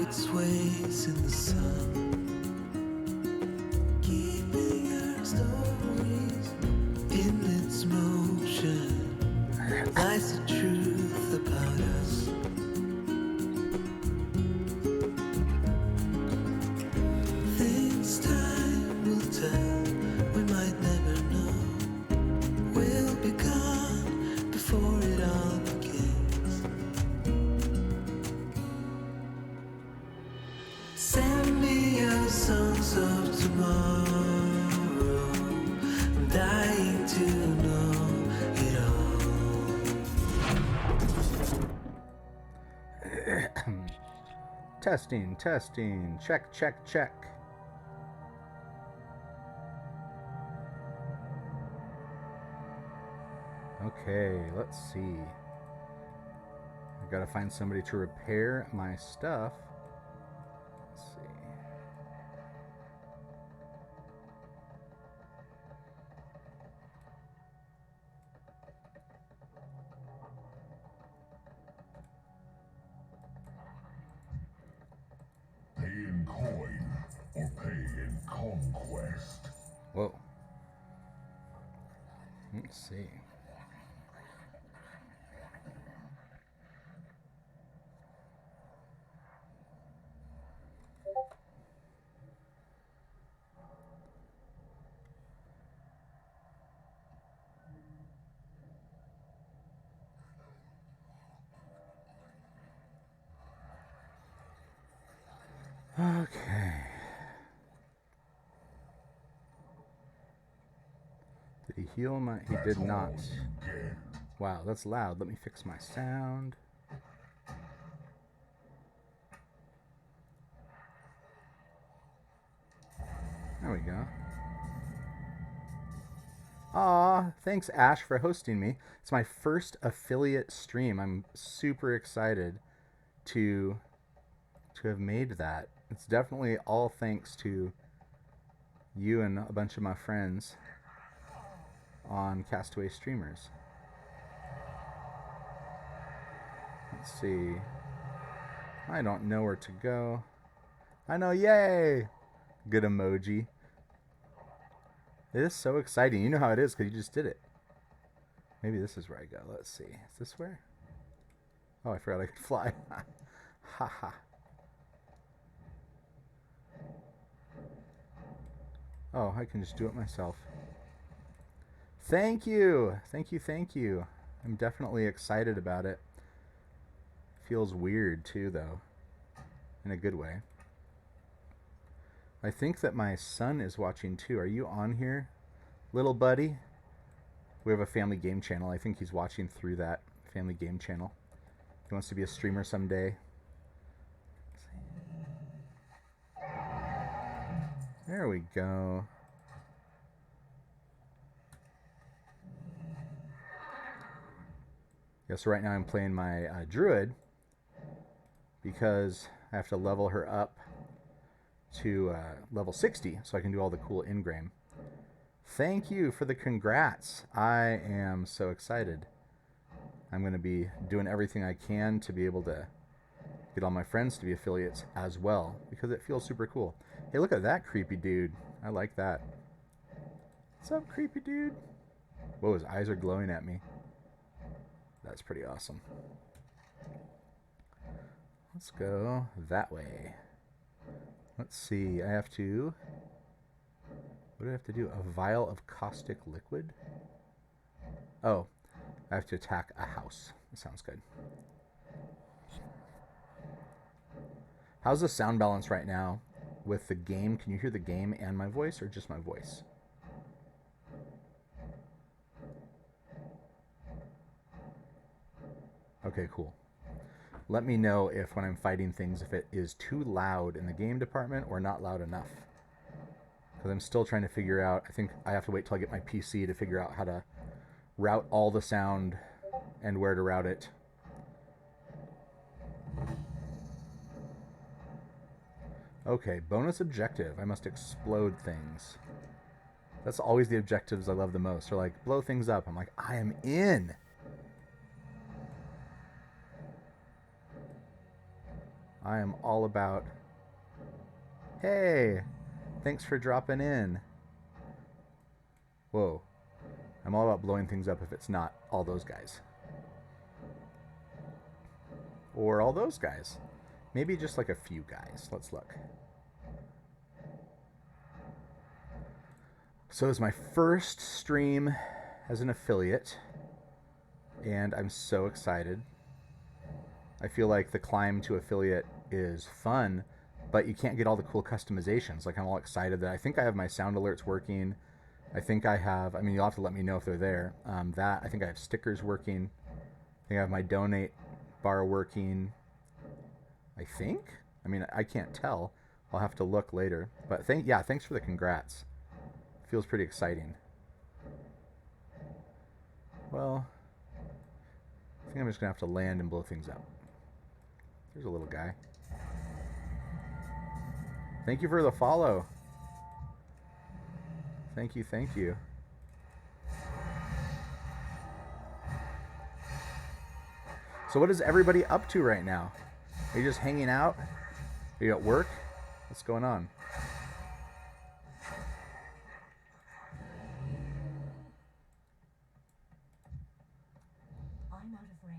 heart sways in the sun, keeping our stories in its motion. Lies the truth about us. Things time will tell, we might never know. We'll be gone before it all begins. Send me your songs of tomorrow. I'm dying to know it all. Testing, testing. Check, check, check. Okay, let's see. I've got to find somebody to repair my stuff. Let's see. Pay in coin or pay in conquest. Whoa. Let's see. Okay. Did he heal my... He did not. Wow, that's loud. Let me fix my sound. There we go. Aw, thanks Ash for hosting me. It's my first affiliate stream. I'm super excited to have made that. It's definitely all thanks to you and a bunch of my friends on Castaway Streamers. Let's see. I don't know where to go. I know, yay! Good emoji. It is so exciting. You know how it is because you just did it. Maybe this is where I go. Let's see. Is this where? Oh, I forgot I could fly. Haha. Oh, I can just do it myself. Thank you. Thank you, thank you. I'm definitely excited about it. Feels weird too, though. In a good way. I think that my son is watching too. Are you on here, little buddy? We have a family game channel. I think he's watching through that family game channel. He wants to be a streamer someday. There we go. Yes, right now I'm playing my druid because I have to level her up to level 60 so I can do all the cool in-game. Thank you for the congrats. I am so excited. I'm going to be doing everything I can to be able to get all my friends to be affiliates as well because it feels super cool. Hey, look at that creepy dude. I like that. What's up, creepy dude? Whoa, his eyes are glowing at me. That's pretty awesome. Let's go that way. Let's see. I have to... What do I have to do? A vial of caustic liquid? Oh, I have to attack a house. That sounds good. How's the sound balance right now with the game? Can you hear the game and my voice or just my voice? Okay, cool. Let me know if when I'm fighting things, if it is too loud in the game department or not loud enough. Because I'm still trying to figure out, I think I have to wait till I get my PC to figure out how to route all the sound and where to route it. Okay, bonus objective. I must explode things. That's always the objectives I love the most. They're like, blow things up. I'm like, I am in. I am all about... Hey! Thanks for dropping in. Whoa. I'm all about blowing things up if it's not all those guys. Or all those guys. Maybe just like a few guys. Let's look. So this is my first stream as an affiliate, and I'm so excited. I feel like the climb to affiliate is fun, but you can't get all the cool customizations. Like, I'm all excited that I think I have my sound alerts working. I think I have, I mean, you'll have to let me know if they're there. I think I have stickers working. I think I have my donate bar working. I think? I mean, I can't tell. I'll have to look later. But thanks for the congrats. Feels pretty exciting. Well, I think I'm just going to have to land and blow things up. There's a little guy. Thank you for the follow. Thank you, thank you. So what is everybody up to right now? Are you just hanging out? Are you at work? What's going on? I'm out of range.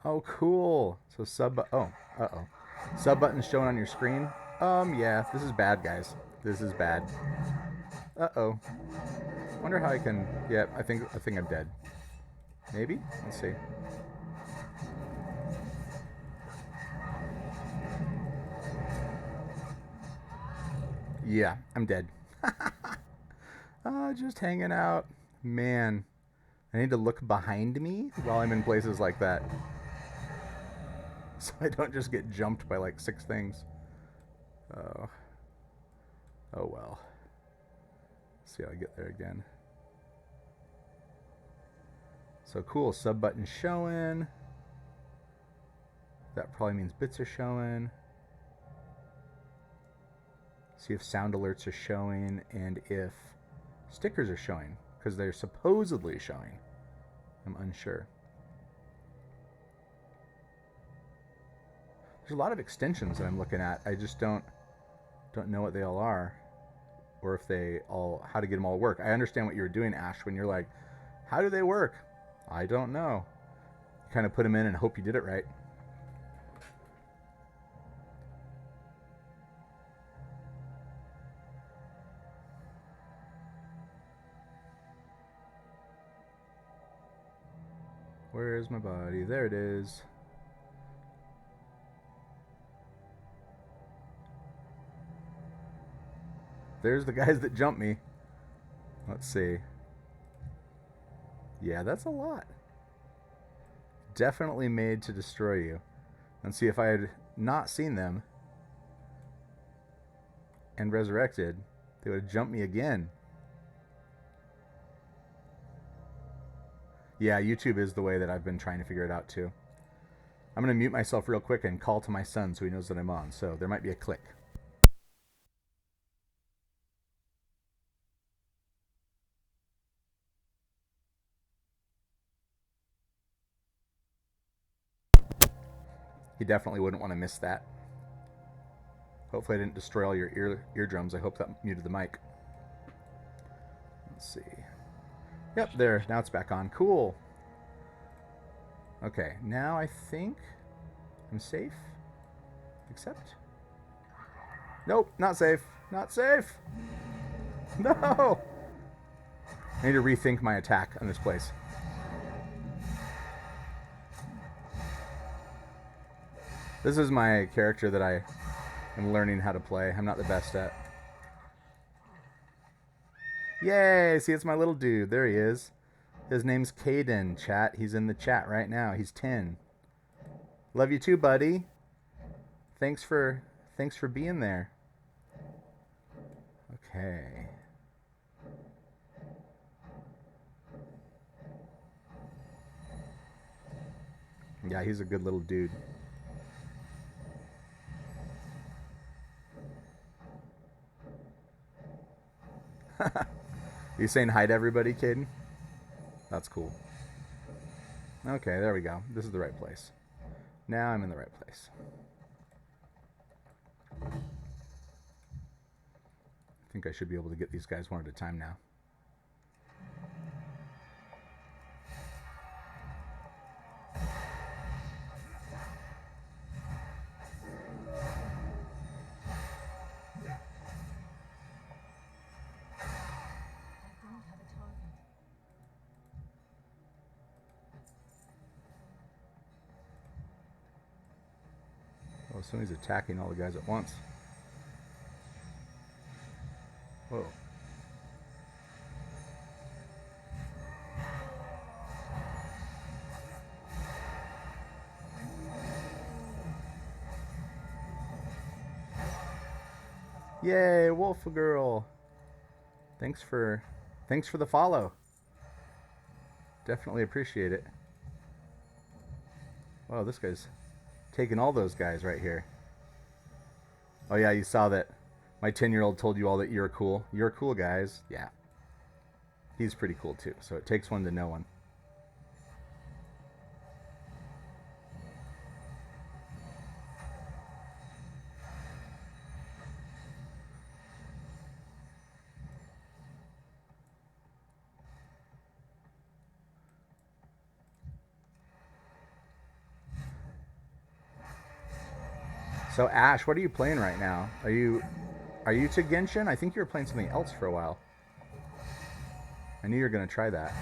Oh, cool. So sub button's showing on your screen. Yeah, this is bad, guys. This is bad. Uh-oh. Wonder how I can... Yeah, I think I'm dead. Maybe? Let's see. Yeah, I'm dead. Just hanging out. Man, I need to look behind me while I'm in places like that, so I don't just get jumped by like 6 things. Oh well. Let's see how I get there again. So cool, sub button showing. That probably means bits are showing. See if sound alerts are showing and if stickers are showing, because they're supposedly showing. I'm unsure. There's a lot of extensions that I'm looking at. I just don't know what they all are, or if they all, how to get them all to work. I understand what you were doing, Ash, when you're like, how do they work? I don't know. You kind of put them in and hope you did it right. Where's my body? There it is. There's the guys that jumped me. Let's see. Yeah, that's a lot. Definitely made to destroy you. And see, if I had not seen them and resurrected, they would have jumped me again. Yeah, YouTube is the way that I've been trying to figure it out too. I'm going to mute myself real quick and call to my son so he knows that I'm on. So there might be a click. He definitely wouldn't want to miss that. Hopefully I didn't destroy all your eardrums. I hope that muted the mic. Let's see. Yep, there. Now it's back on. Cool. Okay, now I think I'm safe. Except... Nope, not safe. Not safe. No! I need to rethink my attack on this place. This is my character that I am learning how to play. I'm not the best at. Yay! See, it's my little dude. There he is. His name's Caden, chat. He's in the chat right now. He's 10. Love you too, buddy. Thanks for being there. Okay. Yeah, he's a good little dude. You saying hi to everybody, Caden? That's cool. Okay, there we go. This is the right place. Now I'm in the right place. I think I should be able to get these guys one at a time now. Oh, somebody's attacking all the guys at once. Whoa. Yay, Wolf Girl. Thanks for the follow. Definitely appreciate it. Wow, this guy's taking all those guys right here. Oh yeah, you saw that my 10-year-old told you all that you're cool. You're cool, guys. Yeah. He's pretty cool too, so it takes one to know one. So Ash, what are you playing right now? Are you to Genshin? I think you were playing something else for a while. I knew you were going to try that.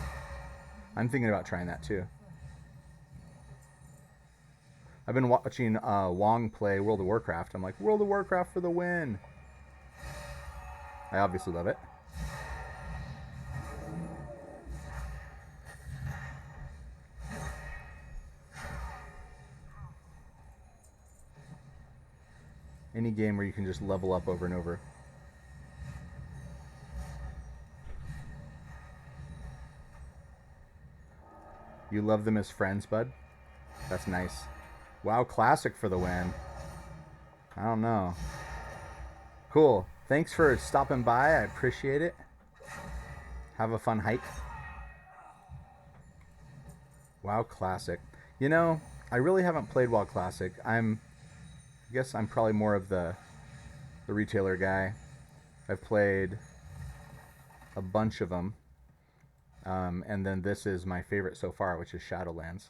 I'm thinking about trying that too. I've been watching Wong play World of Warcraft. I'm like, World of Warcraft for the win. I obviously love it. Any game where you can just level up over and over. You love them as friends, bud? That's nice. WoW Classic for the win. I don't know. Cool. Thanks for stopping by. I appreciate it. Have a fun hike. WoW Classic. You know, I really haven't played WoW Classic. I guess I'm probably more of the retailer guy. I've played a bunch of them. And then this is my favorite so far, which is Shadowlands.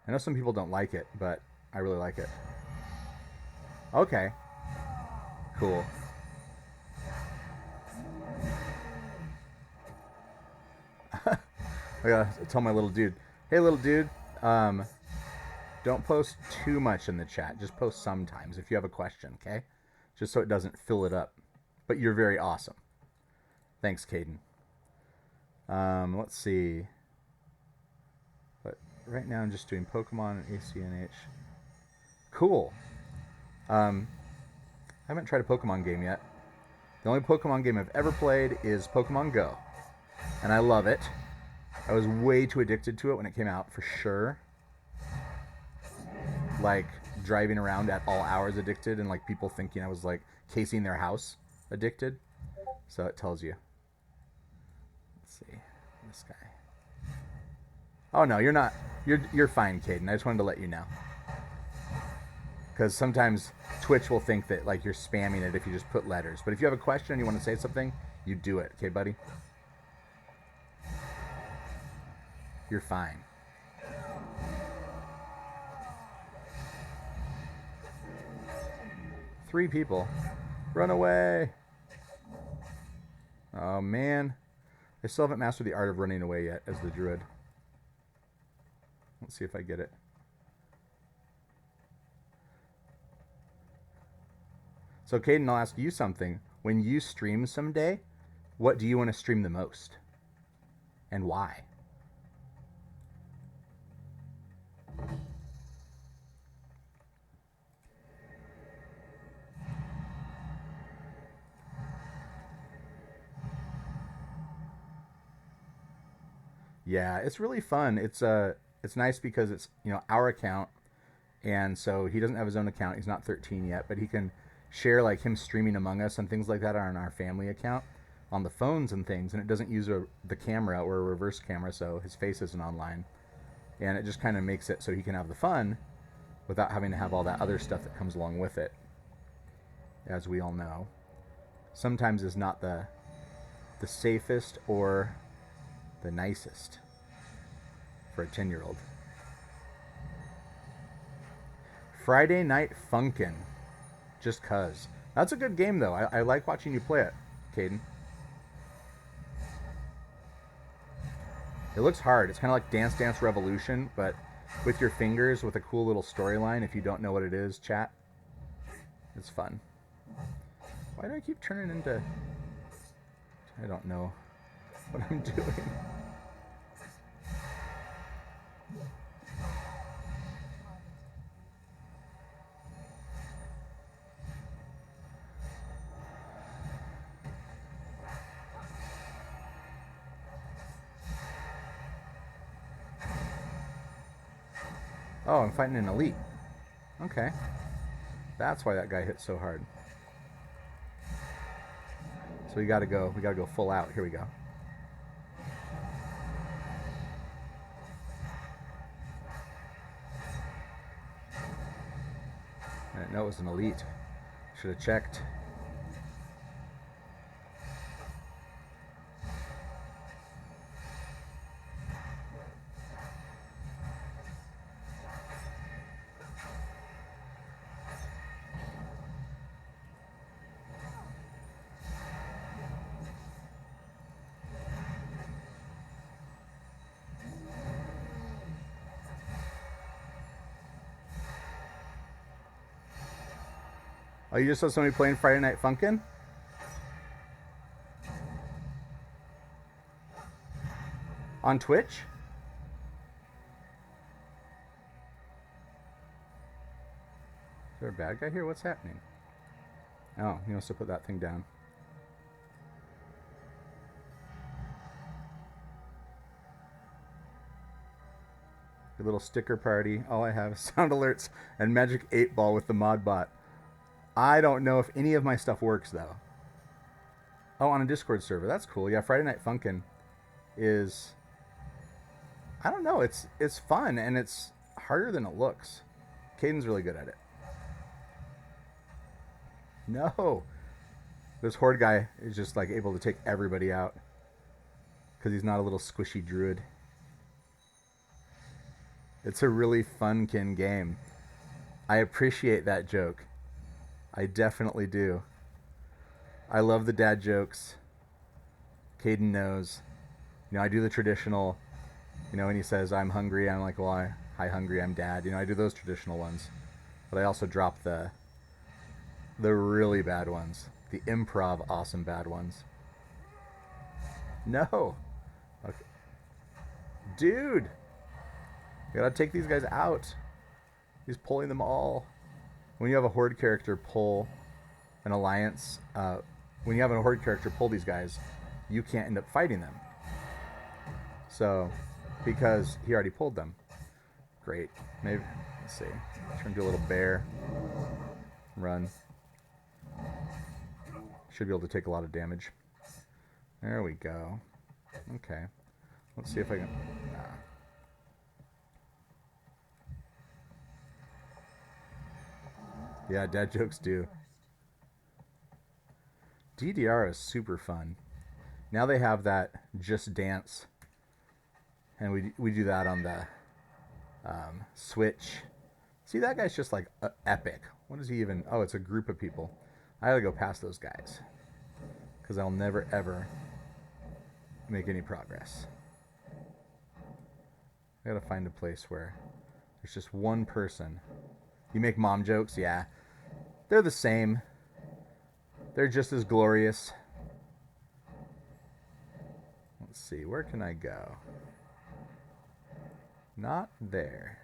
I know some people don't like it, but I really like it. Okay. Cool. I gotta tell my little dude, hey little dude, don't post too much in the chat. Just post sometimes if you have a question, okay? Just so it doesn't fill it up. But you're very awesome. Thanks, Caden. Let's see. But right now I'm just doing Pokemon and ACNH. Cool. I haven't tried a Pokemon game yet. The only Pokemon game I've ever played is Pokemon Go. And I love it. I was way too addicted to it when it came out, for sure. Like, driving around at all hours addicted, and like people thinking I was like casing their house addicted. So it tells you. Let's see. This guy. Oh no, you're not. You're fine, Caden. I just wanted to let you know. Because sometimes Twitch will think that like you're spamming it if you just put letters. But if you have a question and you want to say something, you do it, okay, buddy? You're fine. Three people. Run away. Oh man. I still haven't mastered the art of running away yet as the druid. Let's see if I get it. So Caden, I'll ask you something. When you stream someday, what do you want to stream the most? And why? Yeah, it's really fun. It's nice because it's, you know, our account, and so he doesn't have his own account. He's not 13 yet, but he can share like him streaming Among Us and things like that on our family account. on the phones and things, and it doesn't use the camera or a reverse camera, so his face isn't online. And it just kind of makes it so he can have the fun without having to have all that other stuff that comes along with it. As we all know, sometimes is not the safest or the nicest for a 10-year-old. Friday Night Funkin'. Just cuz. That's a good game, though. I like watching you play it, Caden. It looks hard. It's kind of like Dance Dance Revolution, but with your fingers, with a cool little storyline. If you don't know what it is, chat. It's fun. Why do I keep turning into... I don't know what I'm doing. Oh, I'm fighting an elite. Okay. That's why that guy hit so hard. So we gotta go full out. Here we go. I didn't know it was an elite. Should have checked. Oh, you just saw somebody playing Friday Night Funkin'? On Twitch? Is there a bad guy here? What's happening? Oh, he wants to put that thing down. A little sticker party. All I have is sound alerts and Magic 8 Ball with the mod bot. I don't know if any of my stuff works, though. Oh, on a Discord server. That's cool. Yeah, Friday Night Funkin' is... I don't know. It's fun, and it's harder than it looks. Caden's really good at it. No. This Horde guy is just, like, able to take everybody out. Because he's not a little squishy druid. It's a really fun-kin game. I appreciate that joke. I definitely do. I love the dad jokes. Caden knows. You know, I do the traditional, you know, when he says, I'm hungry, I'm like, well, hi, hungry, I'm dad. You know, I do those traditional ones. But I also drop the really bad ones. The improv awesome bad ones. No. Okay. Dude. You gotta take these guys out. He's pulling them all. When you have a Horde character pull an alliance, when you have a Horde character pull these guys, you can't end up fighting them. So, because he already pulled them. Great. Maybe, let's see. Turn into a little bear. Run. Should be able to take a lot of damage. There we go. Okay. Let's see if I can... Nah. Yeah, dad jokes do. DDR is super fun. Now they have that Just Dance, and we do that on the Switch. See, that guy's just like epic. What is he even? Oh, it's a group of people. I gotta go past those guys because I'll never ever make any progress. I gotta find a place where there's just one person. You make mom jokes, yeah. They're the same. They're just as glorious. Let's see, where can I go? Not there.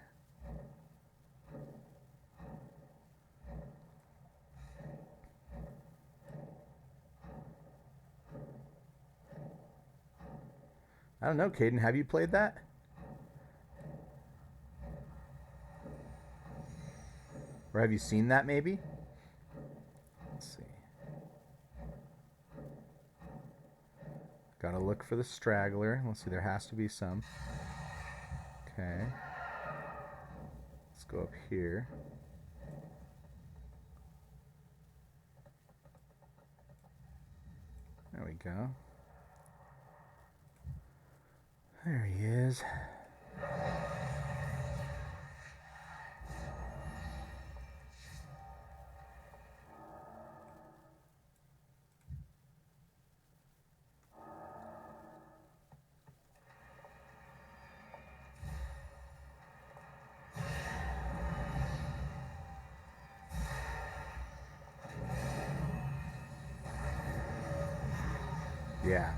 I don't know, Caden, have you played that? Or have you seen that maybe? Let's see. look for the straggler. Let's see, there has to be some. Okay. Let's go up here. There we go. There he is. Yeah.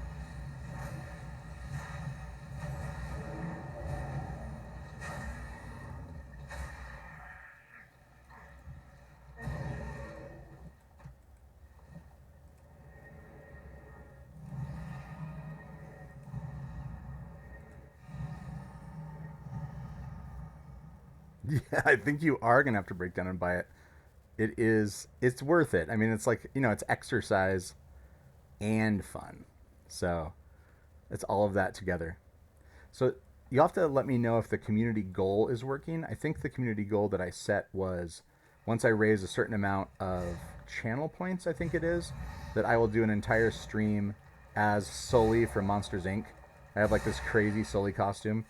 Yeah, I think you are gonna have to break down and buy it. It's worth it. I mean, it's like, it's exercise and fun. So it's all of that together. So you have to let me know if the community goal is working. I think the community goal that I set was once I raise a certain amount of channel points, I think it is, that I will do an entire stream as Sully from Monsters Inc. I have like this crazy Sully costume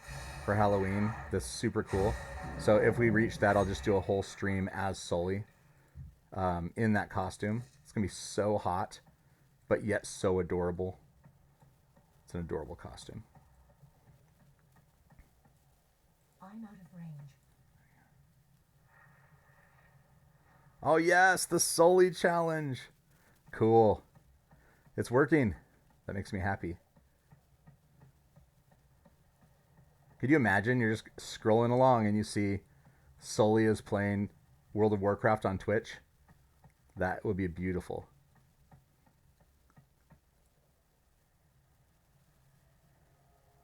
for Halloween that's super cool. So if we reach that, I'll just do a whole stream as Sully in that costume. It's going to be so hot, but yet so adorable. It's an adorable costume. I'm out of range. Oh yes, the Sully challenge. Cool. It's working. That makes me happy. Could you imagine you're just scrolling along and you see Sully is playing World of Warcraft on Twitch? That would be beautiful.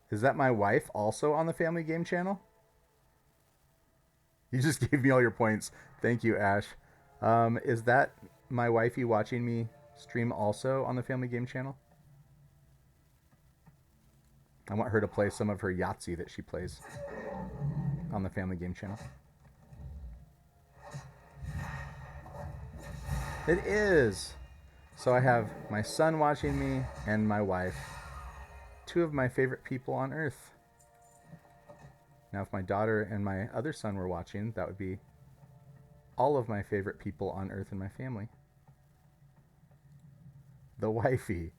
Is that my wife also on the Family Game channel? You just gave me all your points. Thank you, Ash. Is that my wifey watching me stream also on the Family Game channel? I want her to play some of her Yahtzee that she plays on the Family Game channel. It is. So I have my son watching me and my wife. Two of my favorite people on earth. Now, if my daughter and my other son were watching, that would be all of my favorite people on earth in my family. The wifey.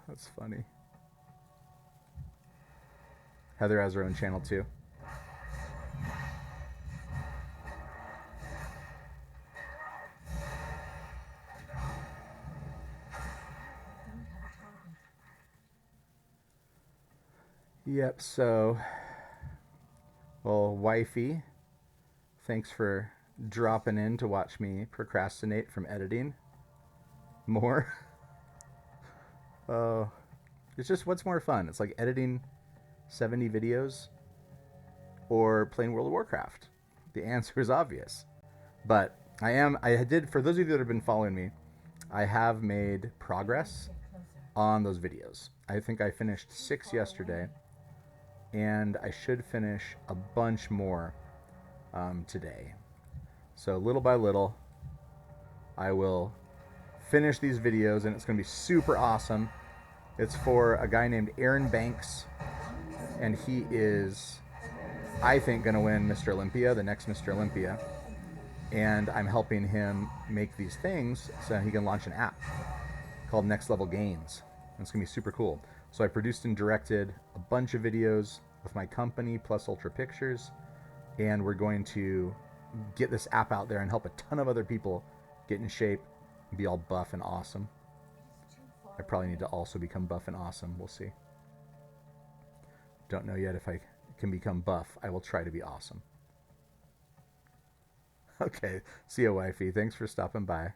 That's funny. Heather has her own channel too. Yep, so, well, wifey, thanks for dropping in to watch me procrastinate from editing more. Oh, it's just what's more fun. It's like editing 70 videos or playing World of Warcraft. The answer is obvious. But I did, for those of you that have been following me, I have made progress on those videos. I think I finished 6 yesterday, and I should finish a bunch more today. So little by little, I will finish these videos, and it's going to be super awesome. It's for a guy named Aaron Banks, and he is, I think, going to win Mr. Olympia, the next Mr. Olympia. And I'm helping him make these things so he can launch an app called Next Level Gains. And it's going to be super cool. So I produced and directed a bunch of videos with my company, Plus Ultra Pictures, and we're going to get this app out there and help a ton of other people get in shape and be all buff and awesome. I probably need to also become buff and awesome. We'll see. Don't know yet if I can become buff. I will try to be awesome. Okay. See ya, wifey. Thanks for stopping by.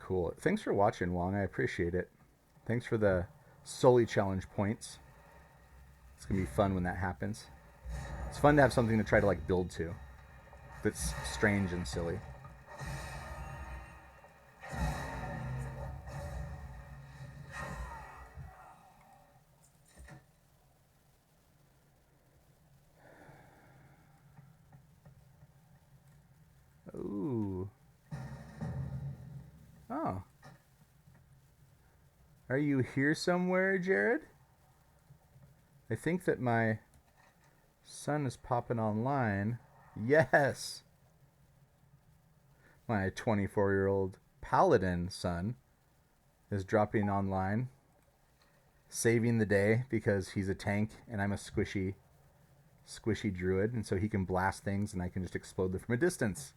Cool. Thanks for watching, Wong. I appreciate it. Thanks for the Sully challenge points. It's gonna be fun when that happens. It's fun to have something to try to like build to that's strange and silly. Ooh. Oh. Are you here somewhere, Jared? I think that my son is popping online. Yes! My 24-year-old paladin son is dropping online, saving the day because he's a tank and I'm a squishy druid, and so he can blast things and I can just explode them from a distance.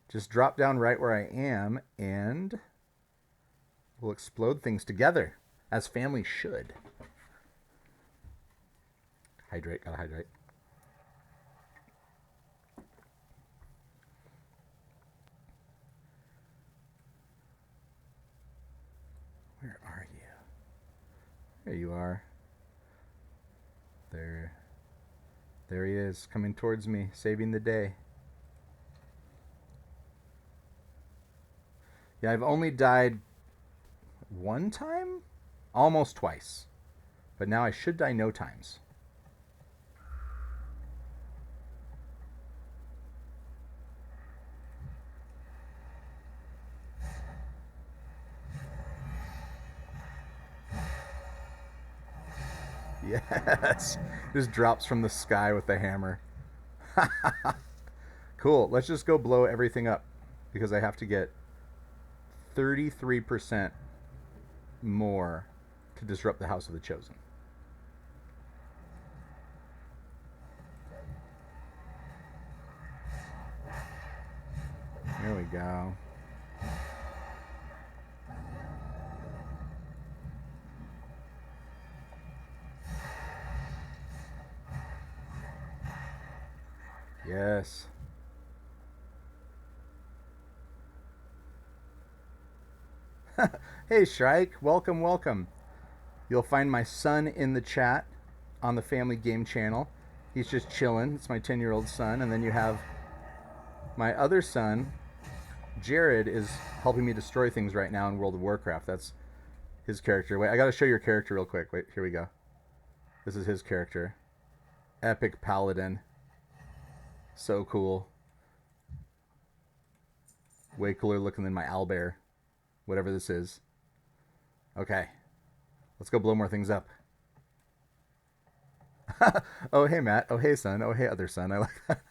Just drop down right where I am and we'll explode things together, as family should. Hydrate, gotta hydrate. Where are you? There you are. There he is, coming towards me, saving the day. Yeah, I've only died one time? Almost twice. But now I should die no times. Yes! Just drops from the sky with the hammer. Cool, let's just go blow everything up. Because I have to get 33% more to disrupt the House of the Chosen. There we go. Yes. Hey Shrike, welcome, welcome. You'll find my son in the chat on the family game channel. He's just chilling. It's my 10-year-old son. And then you have my other son, Jared, is helping me destroy things right now in World of Warcraft. That's his character. Wait, I gotta show your character real quick. Wait, here we go. This is his character. Epic Paladin. So cool. Way cooler looking than my owlbear. Whatever this is. Okay. Let's go blow more things up. Oh, hey, Matt. Oh, hey, son. Oh, hey, other son. I like that.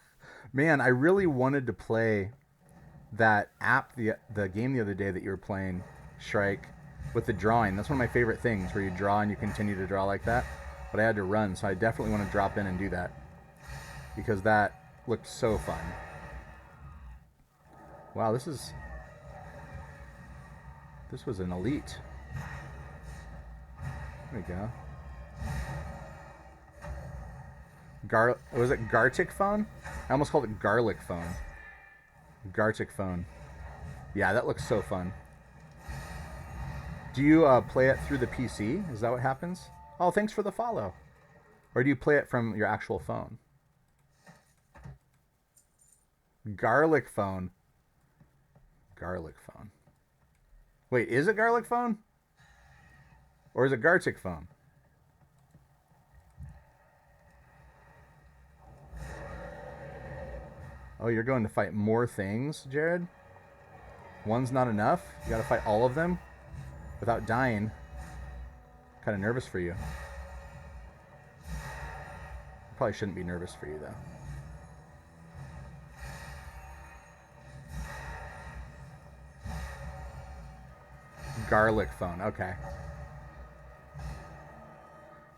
Man, I really wanted to play that app, the game the other day that you were playing, Shrike, with the drawing. That's one of my favorite things, where you draw and you continue to draw like that. But I had to run, so I definitely want to drop in and do that. Because that looked so fun. Wow, this was an elite. There we go. Was it Gartic phone? I almost called it garlic phone. Gartic phone. Yeah, that looks so fun. Do you play it through the PC? Is that what happens? Oh, thanks for the follow. Or do you play it from your actual phone? Garlic phone. Garlic phone. Wait, is it garlic phone? Or is it Gartic phone? Oh, you're going to fight more things, Jared? One's not enough? You gotta fight all of them? Without dying? Kind of nervous for you. Probably shouldn't be nervous for you, though. Garlic phone, okay.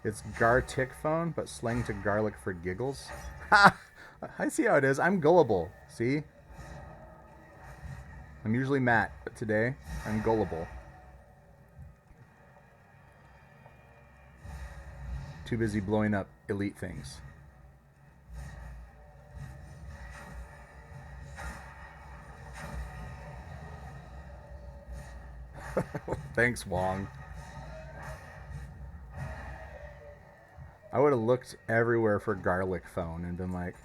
It's Gartic phone, but slang to garlic for giggles. Ha! I see how it is. I'm gullible. See? I'm usually Matt, but today I'm gullible. Too busy blowing up elite things. Thanks, Wong. I would have looked everywhere for garlic phone and been like,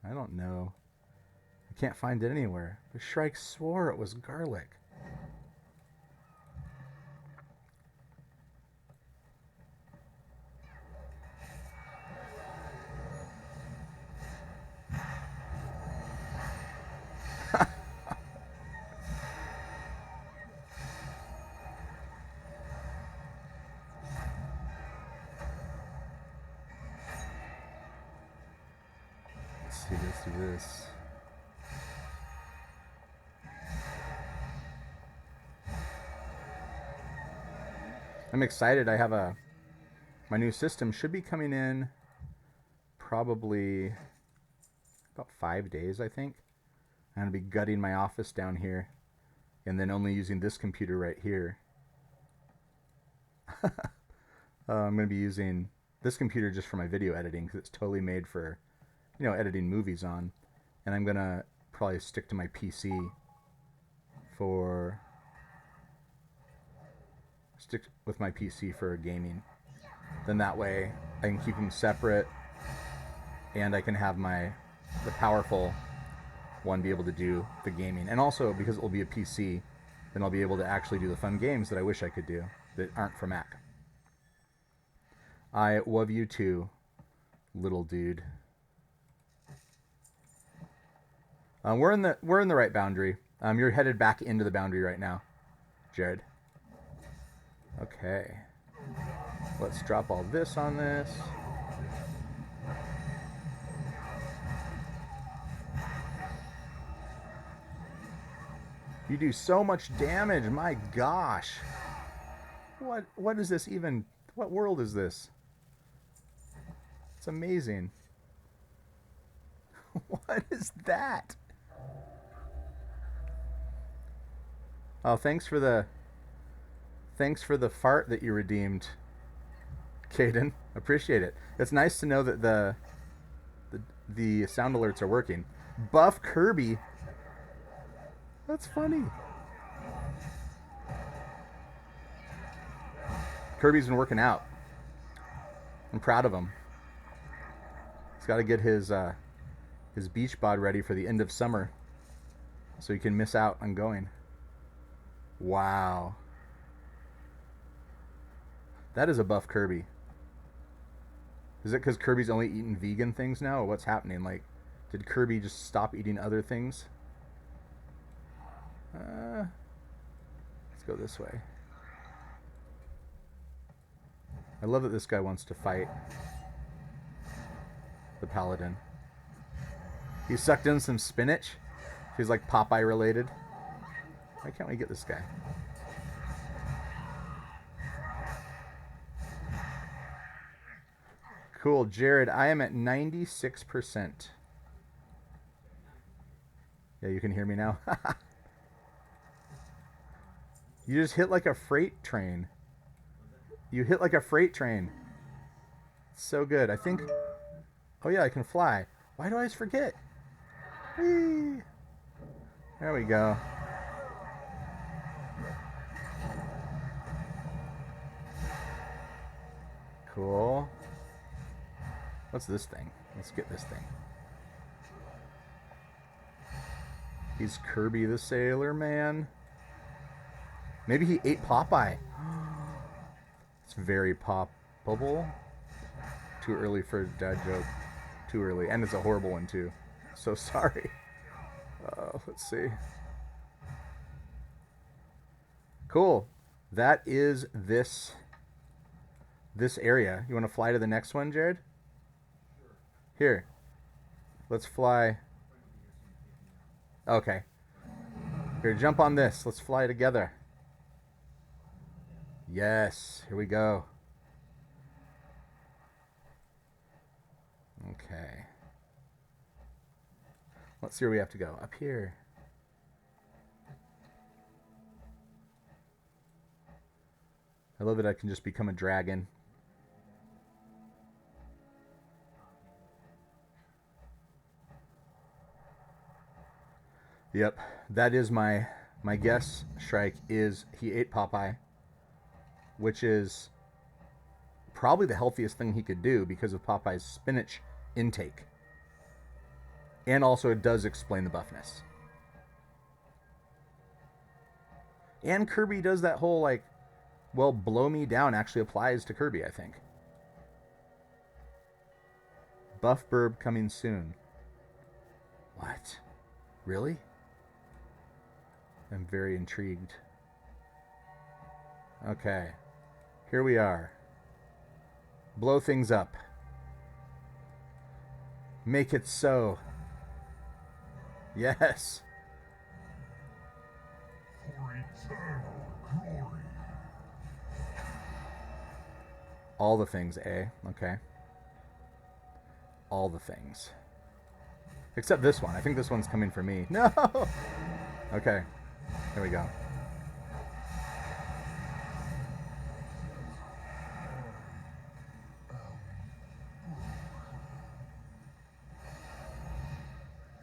I don't know. I can't find it anywhere. But Shrike swore it was garlic. Let's do this. I'm excited. I have my new system should be coming in probably about 5 days, I think. I'm going to be gutting my office down here and then only using this computer right here. I'm going to be using this computer just for my video editing because it's totally made for, editing movies on. And I'm going to probably stick to my PC stick with my PC for gaming. Then that way I can keep them separate and I can have the powerful one be able to do the gaming. And also because it will be a PC, then I'll be able to actually do the fun games that I wish I could do that aren't for Mac. I love you too, little dude. We're in the right boundary. You're headed back into the boundary right now, Jared. Okay. Let's drop all this on this. You do so much damage, my gosh. What is this even? What world is this? It's amazing. What is that? Oh, thanks for the fart that you redeemed, Caden. Appreciate it. It's nice to know that the sound alerts are working. Buff Kirby. That's funny. Kirby's been working out. I'm proud of him. He's got to get his beach bod ready for the end of summer so he can miss out on going. Wow. That is a buff Kirby. Is it because Kirby's only eating vegan things now, or what's happening? Like, did Kirby just stop eating other things? Let's go this way. I love that this guy wants to fight the paladin. He sucked in some spinach. He's like Popeye related. Why can't we get this guy? Cool, Jared. I am at 96%. Yeah, you can hear me now. You just hit like a freight train. You hit like a freight train. It's so good. I think... Oh yeah, I can fly. Why do I always forget? Whee! There we go. Cool. What's this thing? Let's get this thing. He's Kirby the Sailor Man. Maybe he ate Popeye. It's very poppable. Too early for a dad joke. Too early. And it's a horrible one too. So sorry. Let's see. Cool. That is this area. You want to fly to the next one, Jared? Sure. Here. Let's fly. Okay. Here, jump on this. Let's fly together. Yes. Here we go. Okay. Let's see where we have to go. Up here. I love that I can just become a dragon. Yep, that is my My guess, Shrike, is he ate Popeye, which is probably the healthiest thing he could do because of Popeye's spinach intake. And also it does explain the buffness. And Kirby does that whole, like, well, blow me down actually applies to Kirby, I think. Buff Burb coming soon. What? Really? I'm very intrigued. Okay. Here we are. Blow things up. Make it so. Yes. For eternal glory. All the things, eh? Okay. All the things. Except this one. I think this one's coming for me. No! Okay. Here we go.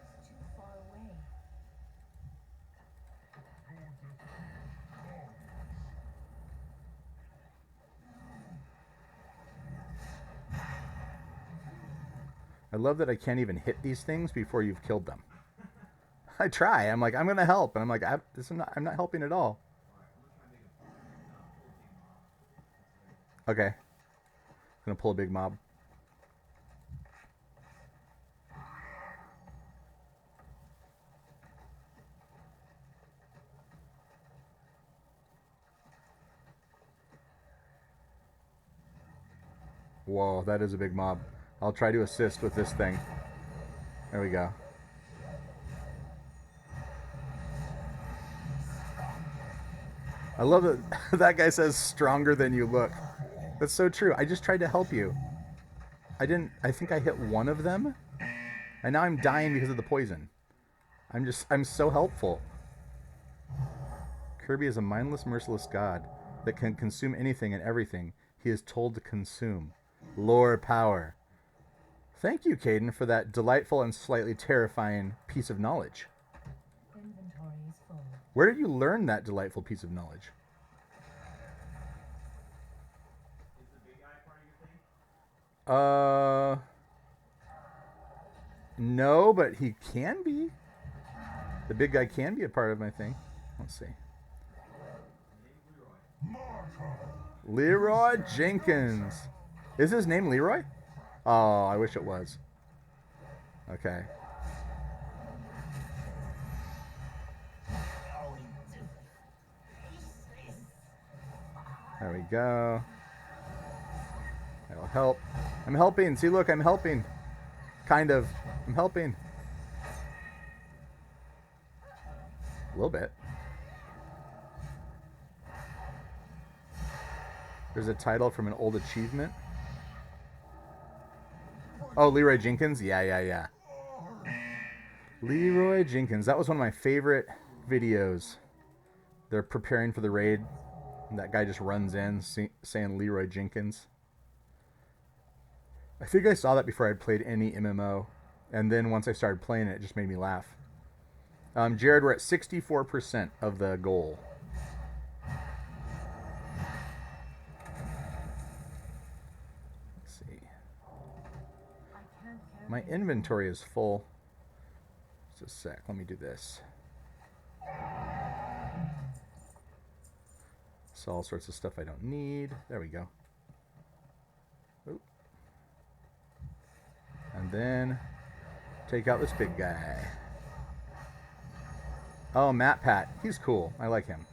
It's too far away. I love that I can't even hit these things before you've killed them. I try. I'm like, I'm going to help. And I'm like, I'm not helping at all. Okay. I'm going to pull a big mob. Whoa, that is a big mob. I'll try to assist with this thing. There we go. I love that that guy says stronger than you look. That's so true. I just tried to help you. I think I hit one of them. And now I'm dying because of the poison. I'm so helpful. Kirby is a mindless, merciless god that can consume anything and everything he is told to consume. Lore power. Thank you, Caden, for that delightful and slightly terrifying piece of knowledge. Inventory is full. Where did you learn that delightful piece of knowledge? Is the big guy part of your thing? No, but he can be. The big guy can be a part of my thing. Let's see. Leroy Jenkins. Is his name Leroy? Oh, I wish it was. Okay. There we go. That'll help. I'm helping. See, look, I'm helping. Kind of. I'm helping. A little bit. There's a title from an old achievement. Oh, Leroy Jenkins? Yeah. Leroy Jenkins. That was one of my favorite videos. They're preparing for the raid. And that guy just runs in saying Leroy Jenkins. I think I saw that before I'd played any MMO. And then once I started playing it, it just made me laugh. Jared, we're at 64% of the goal. Let's see. I can't carry My inventory is full. Just a sec. Let me do this. So all sorts of stuff I don't need. There we go. Oop. And then take out this big guy. Oh, Matt Pat. He's cool. I like him.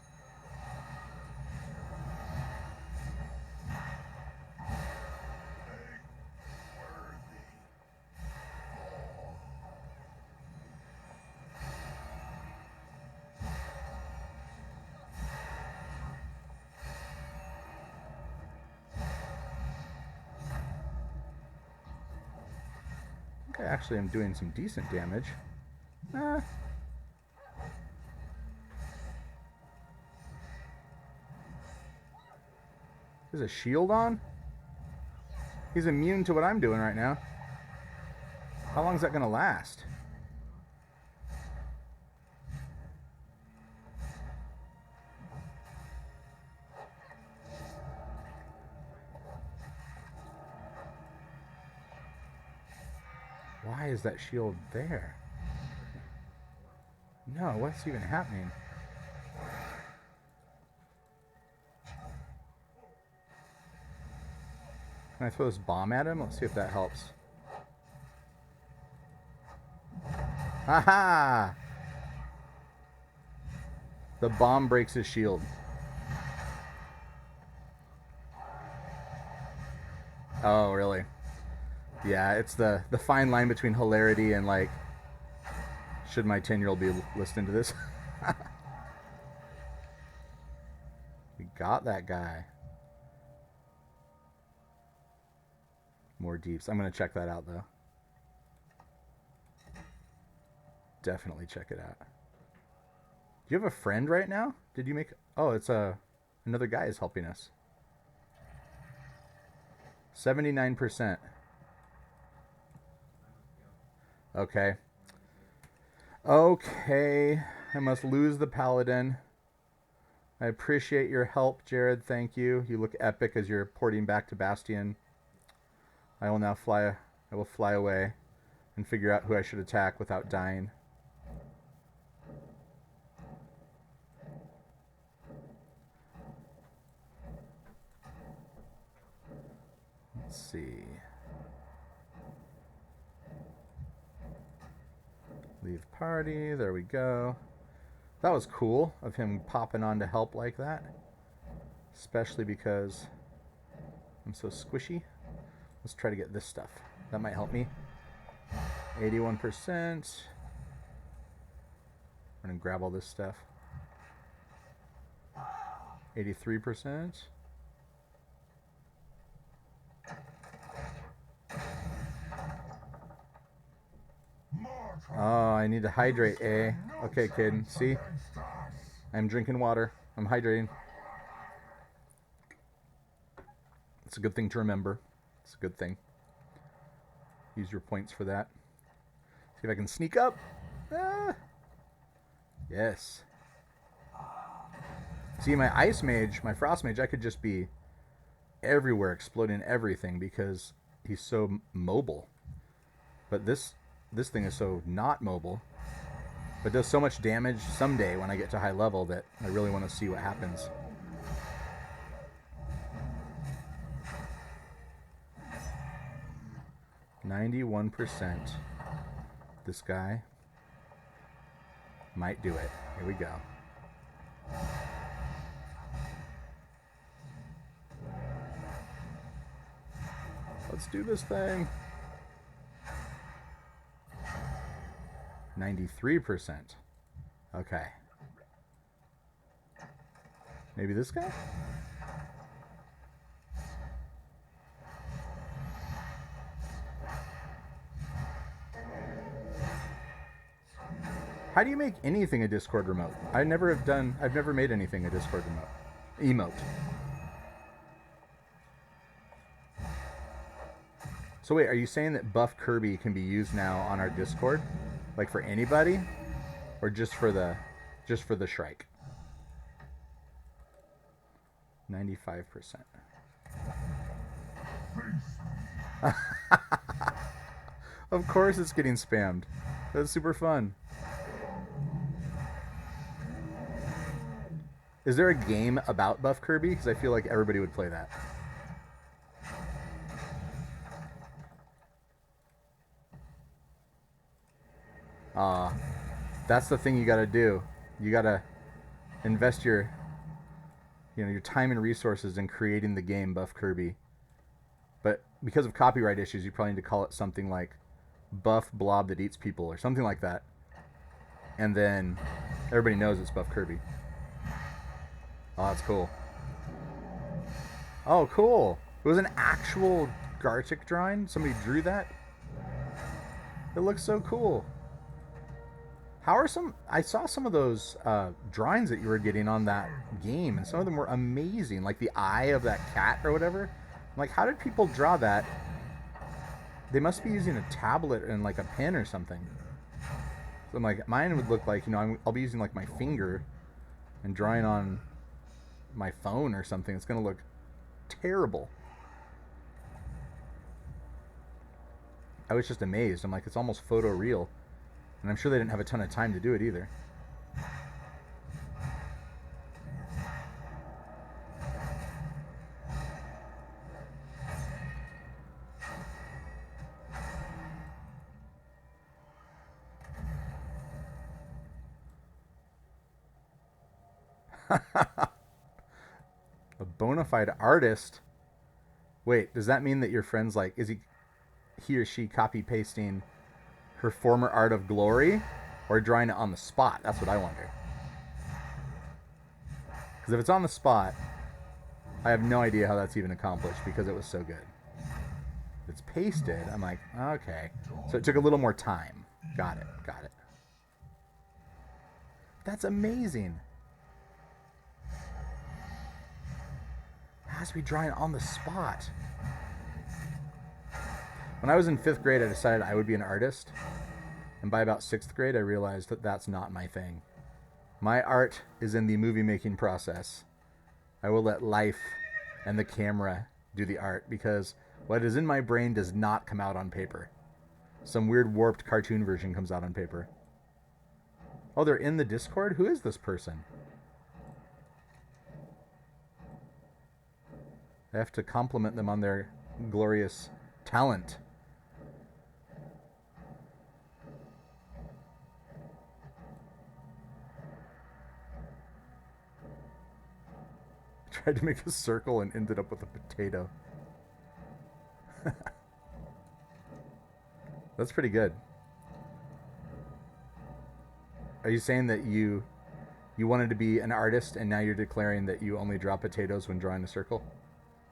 Okay, actually I'm doing some decent damage. Is a shield on? He's immune to what I'm doing right now. How long is that going to last? why is that shield there? No, what's even happening? Can I throw this bomb at him? Let's see if that helps. Haha! The bomb breaks his shield. Oh, really? Yeah, it's the fine line between hilarity and like, should my 10-year-old be listening to this? We got that guy. More deeps. I'm going to check that out, though. Definitely check it out. Do you have a friend right now? Did you make... Oh, it's another guy is helping us. 79%. Okay. Okay. I must lose the paladin. I appreciate your help, Jared. Thank you. You look epic as you're porting back to Bastion. I will now fly. I will fly away and figure out who I should attack without dying. Let's see. Leave party. There we go. That was cool of him popping on to help like that. Especially because I'm so squishy. Let's try to get this stuff. That might help me. 81%. I'm going to grab all this stuff. 83%. Oh, I need to hydrate, eh? Okay, kid. See? I'm drinking water. I'm hydrating. It's a good thing to remember. It's a good thing. Use your points for that. See if I can sneak up. Ah. Yes. See, my ice mage, my frost mage, I could just be everywhere exploding everything because he's so mobile. But this thing is so not mobile, but does so much damage someday when I get to high level that I really want to see what happens. %. This guy might do it. Here we go. Let's do this thing. 93%. Okay. Maybe this guy? How do you make anything a Discord remote? I've never made anything a Discord remote. Emote. So wait, are you saying that Buff Kirby can be used now on our Discord? Like for anybody? Or just for the Shrike? 95%. Of course it's getting spammed. That's super fun. Is there a game about Buff Kirby? Because I feel like everybody would play that. That's the thing you gotta do. You gotta invest your time and resources in creating the game Buff Kirby. But because of copyright issues, you probably need to call it something like Buff Blob That Eats People or something like that. And then everybody knows it's Buff Kirby. Oh, that's cool. Oh, cool. It was an actual Gartic drawing? Somebody drew that? It looks so cool. I saw some of those drawings that you were getting on that game, and some of them were amazing. Like the eye of that cat or whatever. I'm like, how did people draw that? They must be using a tablet and like a pen or something. So I'm like, mine would look like, I'll be using like my finger and drawing on my phone or something. It's going to look terrible. I was just amazed. I'm like, it's almost photo real. And I'm sure they didn't have a ton of time to do it either. A bona fide artist? Wait, does that mean that your friend's like, is he or she copy pasting her former art of glory or drawing it on the spot? That's what I wonder. Because if it's on the spot, I have no idea how that's even accomplished because it was so good. If it's pasted, I'm like, okay. So it took a little more time. Got it, got it. That's amazing. It has to be drawing on the spot. When I was in 5th grade, I decided I would be an artist. And by about 6th grade, I realized that that's not my thing. My art is in the movie making process. I will let life and the camera do the art because what is in my brain does not come out on paper. Some weird warped cartoon version comes out on paper. Oh, they're in the Discord? Who is this person? I have to compliment them on their glorious talent. Tried to make a circle and ended up with a potato. That's pretty good. Are you saying that you wanted to be an artist and now you're declaring that you only draw potatoes when drawing a circle?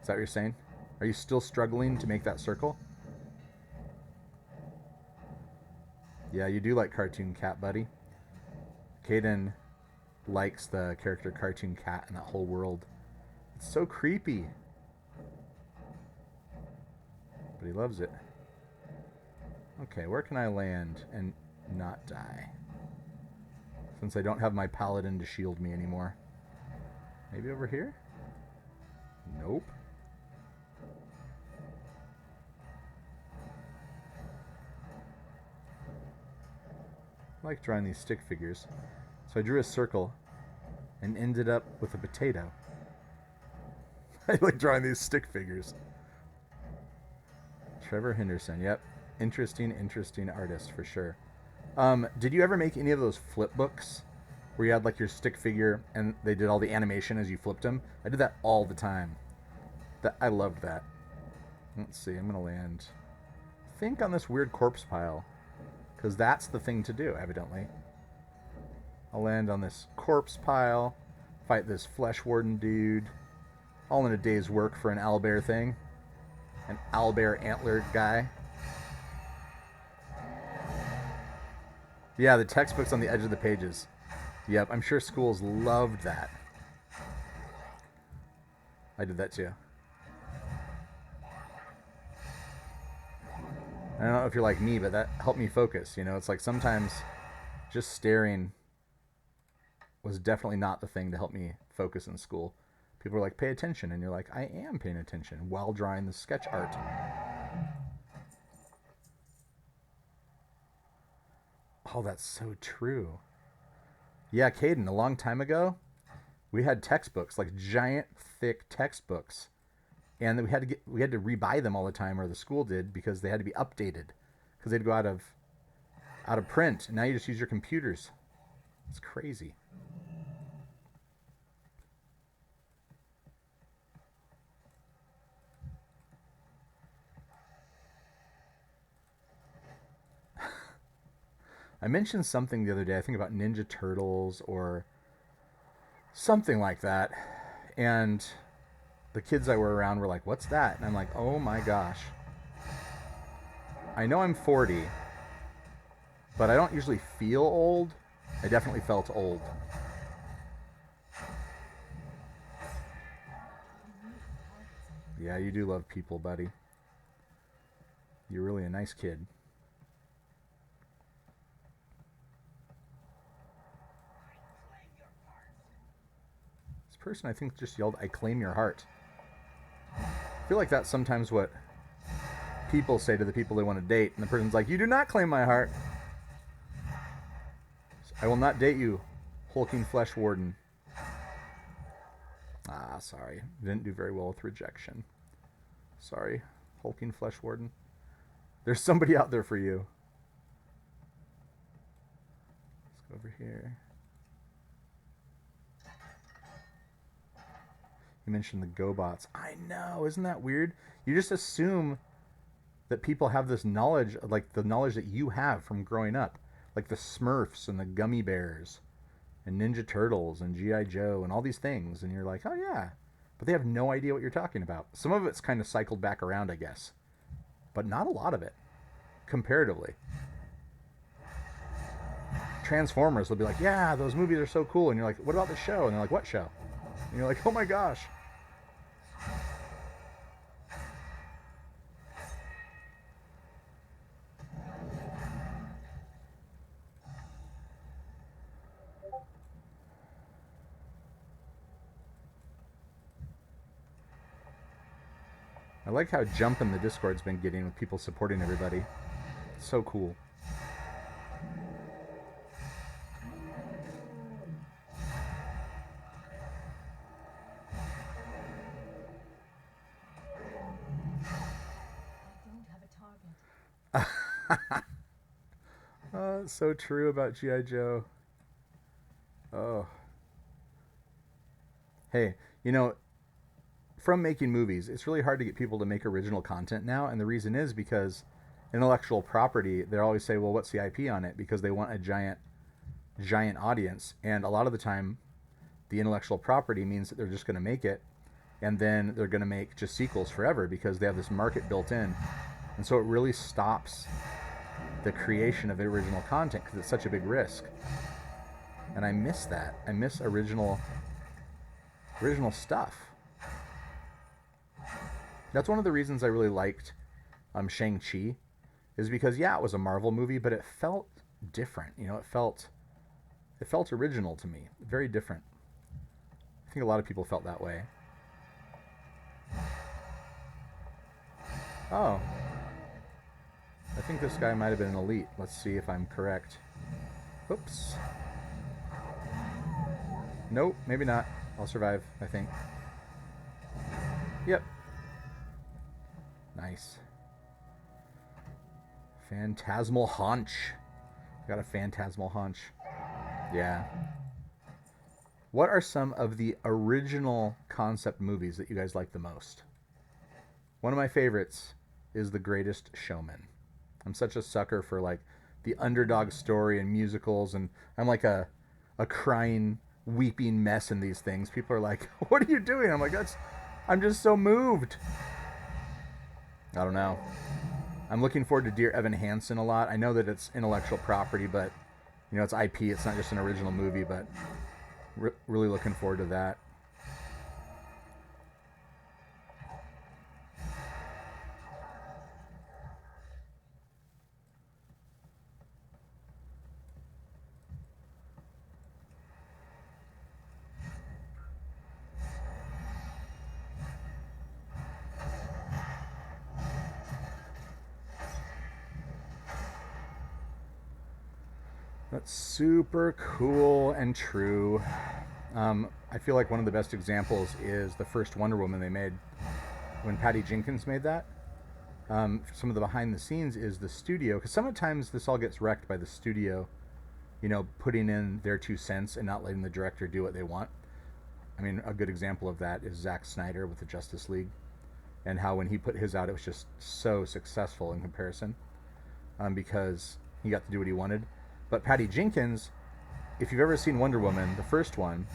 Is that what you're saying? Are you still struggling to make that circle? Yeah, you do like Cartoon Cat, buddy. Caden likes the character Cartoon Cat and that whole world. It's so creepy. But he loves it. Okay, where can I land and not die? Since I don't have my paladin to shield me anymore. Maybe over here? Nope. I like drawing these stick figures. So I drew a circle and ended up with a potato. I like drawing these stick figures. Trevor Henderson, yep. Interesting artist for sure. Did you ever make any of those flip books where you had like your stick figure and they did all the animation as you flipped them? I did that all the time. I loved that. Let's see, I'm gonna land, I think, on this weird corpse pile, because that's the thing to do, evidently. I'll land on this corpse pile, fight this flesh warden dude, all in a day's work for an owlbear thing. An owlbear antlered guy. Yeah, the textbooks on the edge of the pages. Yep, I'm sure schools loved that. I did that too. I don't know if you're like me, but that helped me focus. You know, it's like sometimes just staring was definitely not the thing to help me focus in school. People are like, pay attention. And you're like, I am paying attention while drawing the sketch art. Oh, that's so true. Yeah, Caden, a long time ago, we had textbooks, like giant, thick textbooks. And we had to rebuy them all the time, or the school did, because they had to be updated. Because they'd go out of print. And now you just use your computers. It's crazy. I mentioned something the other day, I think about Ninja Turtles or something like that. And the kids I were around were like, what's that? And I'm like, oh my gosh. I know I'm 40, but I don't usually feel old. I definitely felt old. Yeah, you do love people, buddy. You're really a nice kid. This person, I think, just yelled, I claim your heart. I feel like that's sometimes what people say to the people they want to date, and the person's like, "You do not claim my heart. I will not date you, hulking flesh warden." Ah, sorry. Didn't do very well with rejection. Sorry, hulking flesh warden. There's somebody out there for you. Let's go over here. You mentioned the GoBots. I know, isn't that weird? You just assume that people have this knowledge, like the knowledge that you have from growing up. Like the Smurfs and the Gummy Bears and Ninja Turtles and G.I. Joe and all these things. And you're like, oh yeah. But they have no idea what you're talking about. Some of it's kind of cycled back around, I guess. But not a lot of it, comparatively. Transformers will be like, yeah, those movies are so cool. And you're like, what about the show? And they're like, what show? And you're like, oh my gosh. I like how jumping the Discord's been getting with people supporting everybody. It's so cool. Oh, it's so true about G.I. Joe. Oh. Hey, you know, from making movies, it's really hard to get people to make original content now, and the reason is because intellectual property, they always say, well, what's the IP on it? Because they want a giant audience, and a lot of the time, the intellectual property means that they're just going to make it, and then they're going to make just sequels forever because they have this market built in. And so it really stops the creation of original content because it's such a big risk. And I miss that. I miss original stuff. That's one of the reasons I really liked Shang-Chi, is because, yeah, it was a Marvel movie, but it felt different. You know, it felt original to me. Very different. I think a lot of people felt that way. Oh. I think this guy might have been an elite. Let's see if I'm correct. Oops. Nope, maybe not. I'll survive, I think. Yep. Nice. Phantasmal haunch. Got a phantasmal haunch. Yeah. What are some of the original concept movies that you guys like the most? One of my favorites is The Greatest Showman. I'm such a sucker for like the underdog story and musicals, and I'm like a crying, weeping mess in these things. People are like, "What are you doing?" I'm like, I'm just so moved. I don't know. I'm looking forward to Dear Evan Hansen a lot. I know that it's intellectual property, but you know, it's IP. It's not just an original movie, but really looking forward to that. That's super cool and true. I feel like one of the best examples is the first Wonder Woman they made. When Patty Jenkins made that, some of the behind the scenes is the studio, because sometimes this all gets wrecked by the studio, you know, putting in their 2 cents and not letting the director do what they want. I mean, a good example of that is Zack Snyder with the Justice League, and how when he put his out, it was just so successful in comparison, because he got to do what he wanted. But Patty Jenkins, if you've ever seen Wonder Woman, the first one,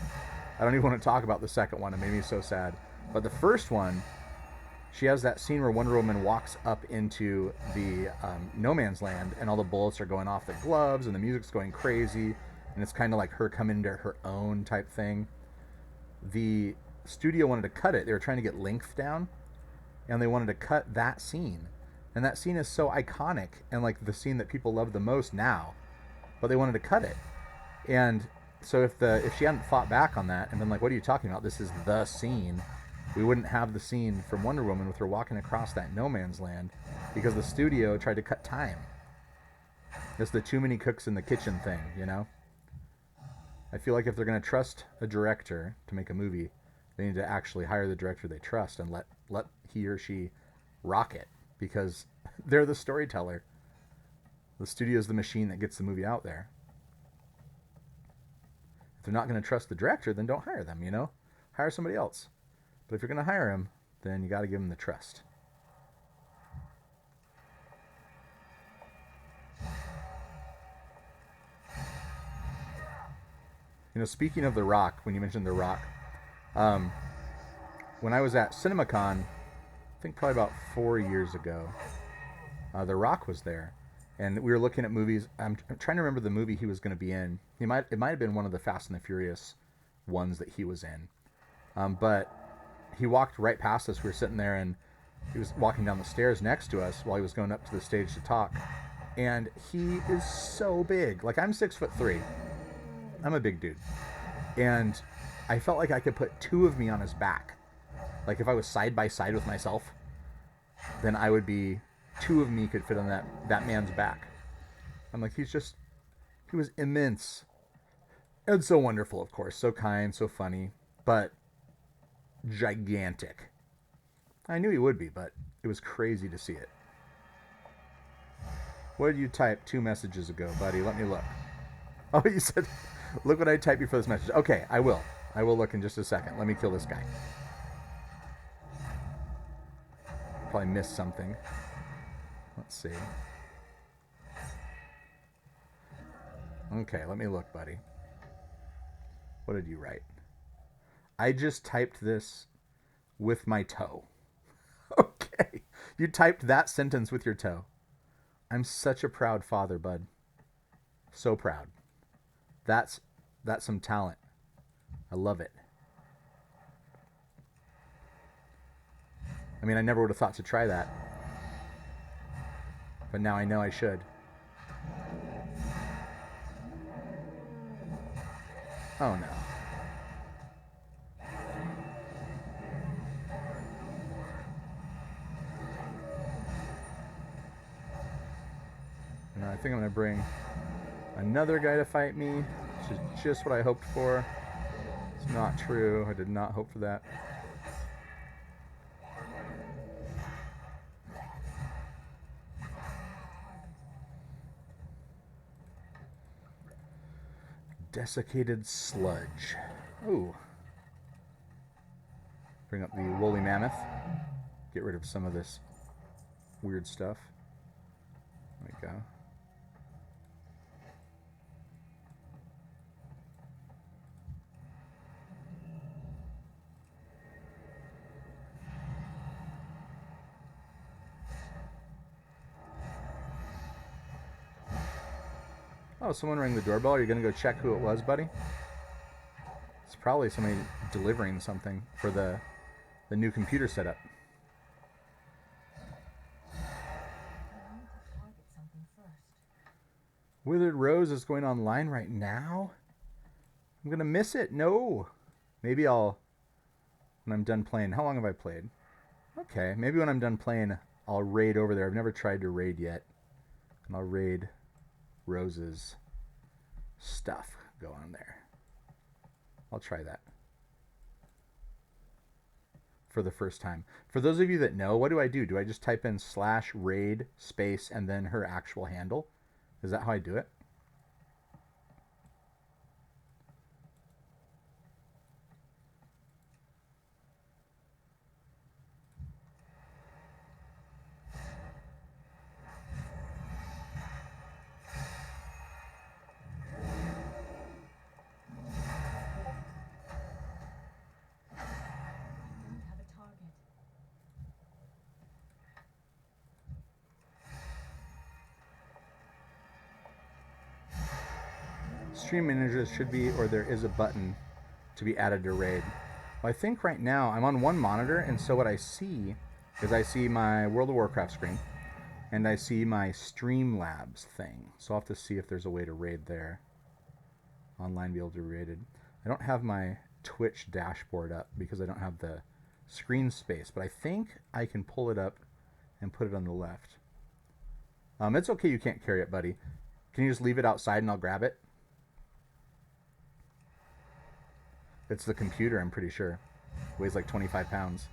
I don't even want to talk about the second one, it made me so sad, but the first one, she has that scene where Wonder Woman walks up into the no man's land, and all the bullets are going off the gloves, and the music's going crazy, and it's kind of like her coming into her own type thing. The studio wanted to cut it. They were trying to get length down, and they wanted to cut that scene. And that scene is so iconic, and like the scene that people love the most now, but they wanted to cut it. And so if she hadn't fought back on that and been like, what are you talking about? This is the scene. we wouldn't have the scene from Wonder Woman with her walking across that no man's land because the studio tried to cut time. It's the too many cooks in the kitchen thing, you know? I feel like if they're going to trust a director to make a movie, they need to actually hire the director they trust and let he or she rock it, because they're the storyteller. The studio's the machine that gets the movie out there. If they're not going to trust the director, then don't hire them, you know? Hire somebody else. But if you're going to hire him, then you got to give him the trust. You know, speaking of The Rock, when you mentioned The Rock, when I was at CinemaCon, I think probably about 4 years ago, The Rock was there, and we were looking at movies. I'm trying to remember the movie he was going to be in. It might have been one of the Fast and the Furious ones that he was in, but he walked right past us. We were sitting there, and he was walking down the stairs next to us while he was going up to the stage to talk. And he is so big. Like, I'm 6'3". I'm a big dude, and I felt like I could put two of me on his back. Like, if I was side by side with myself, then I would be, two of me could fit on that man's back. I'm like, he was immense. And so wonderful, of course. So kind, so funny, but gigantic. I knew he would be, but it was crazy to see it. What did you type 2 messages ago, buddy? Let me look. Oh, you said, look what I typed before this message. Okay, I will. I will look in just a second. Let me kill this guy. Probably missed something. Let's see. Okay, let me look, buddy. What did you write? I just typed this with my toe. Okay. You typed that sentence with your toe. I'm such a proud father, bud. So proud. That's some talent. I love it. I mean, I never would have thought to try that. But now I know I should. Oh no. And I think I'm going to bring another guy to fight me, which is just what I hoped for. It's not true. I did not hope for that. Desiccated sludge. Ooh. Bring up the woolly mammoth. Get rid of some of this weird stuff. There we go. Oh, someone rang the doorbell. Are you going to go check who it was, buddy? It's probably somebody delivering something for the new computer setup. Withered Rose is going online right now? I'm going to miss it. No. Maybe when I'm done playing. How long have I played? Okay, maybe when I'm done playing, I'll raid over there. I've never tried to raid yet. And I'll raid Rose's stuff. Go on there. I'll try that. For the first time. For those of you that know, what do I do? Do I just type in /raid space and then her actual handle? Is that how I do it? Stream managers should be, or there is a button to be added to raid. Well, I think right now I'm on one monitor, and so what I see is I see my World of Warcraft screen and I see my Streamlabs thing. So I'll have to see if there's a way to raid there. Online be able to be raided. I don't have my Twitch dashboard up because I don't have the screen space, but I think I can pull it up and put it on the left. It's okay, you can't carry it, buddy. Can you just leave it outside and I'll grab it? It's the computer, I'm pretty sure. Weighs like 25 pounds.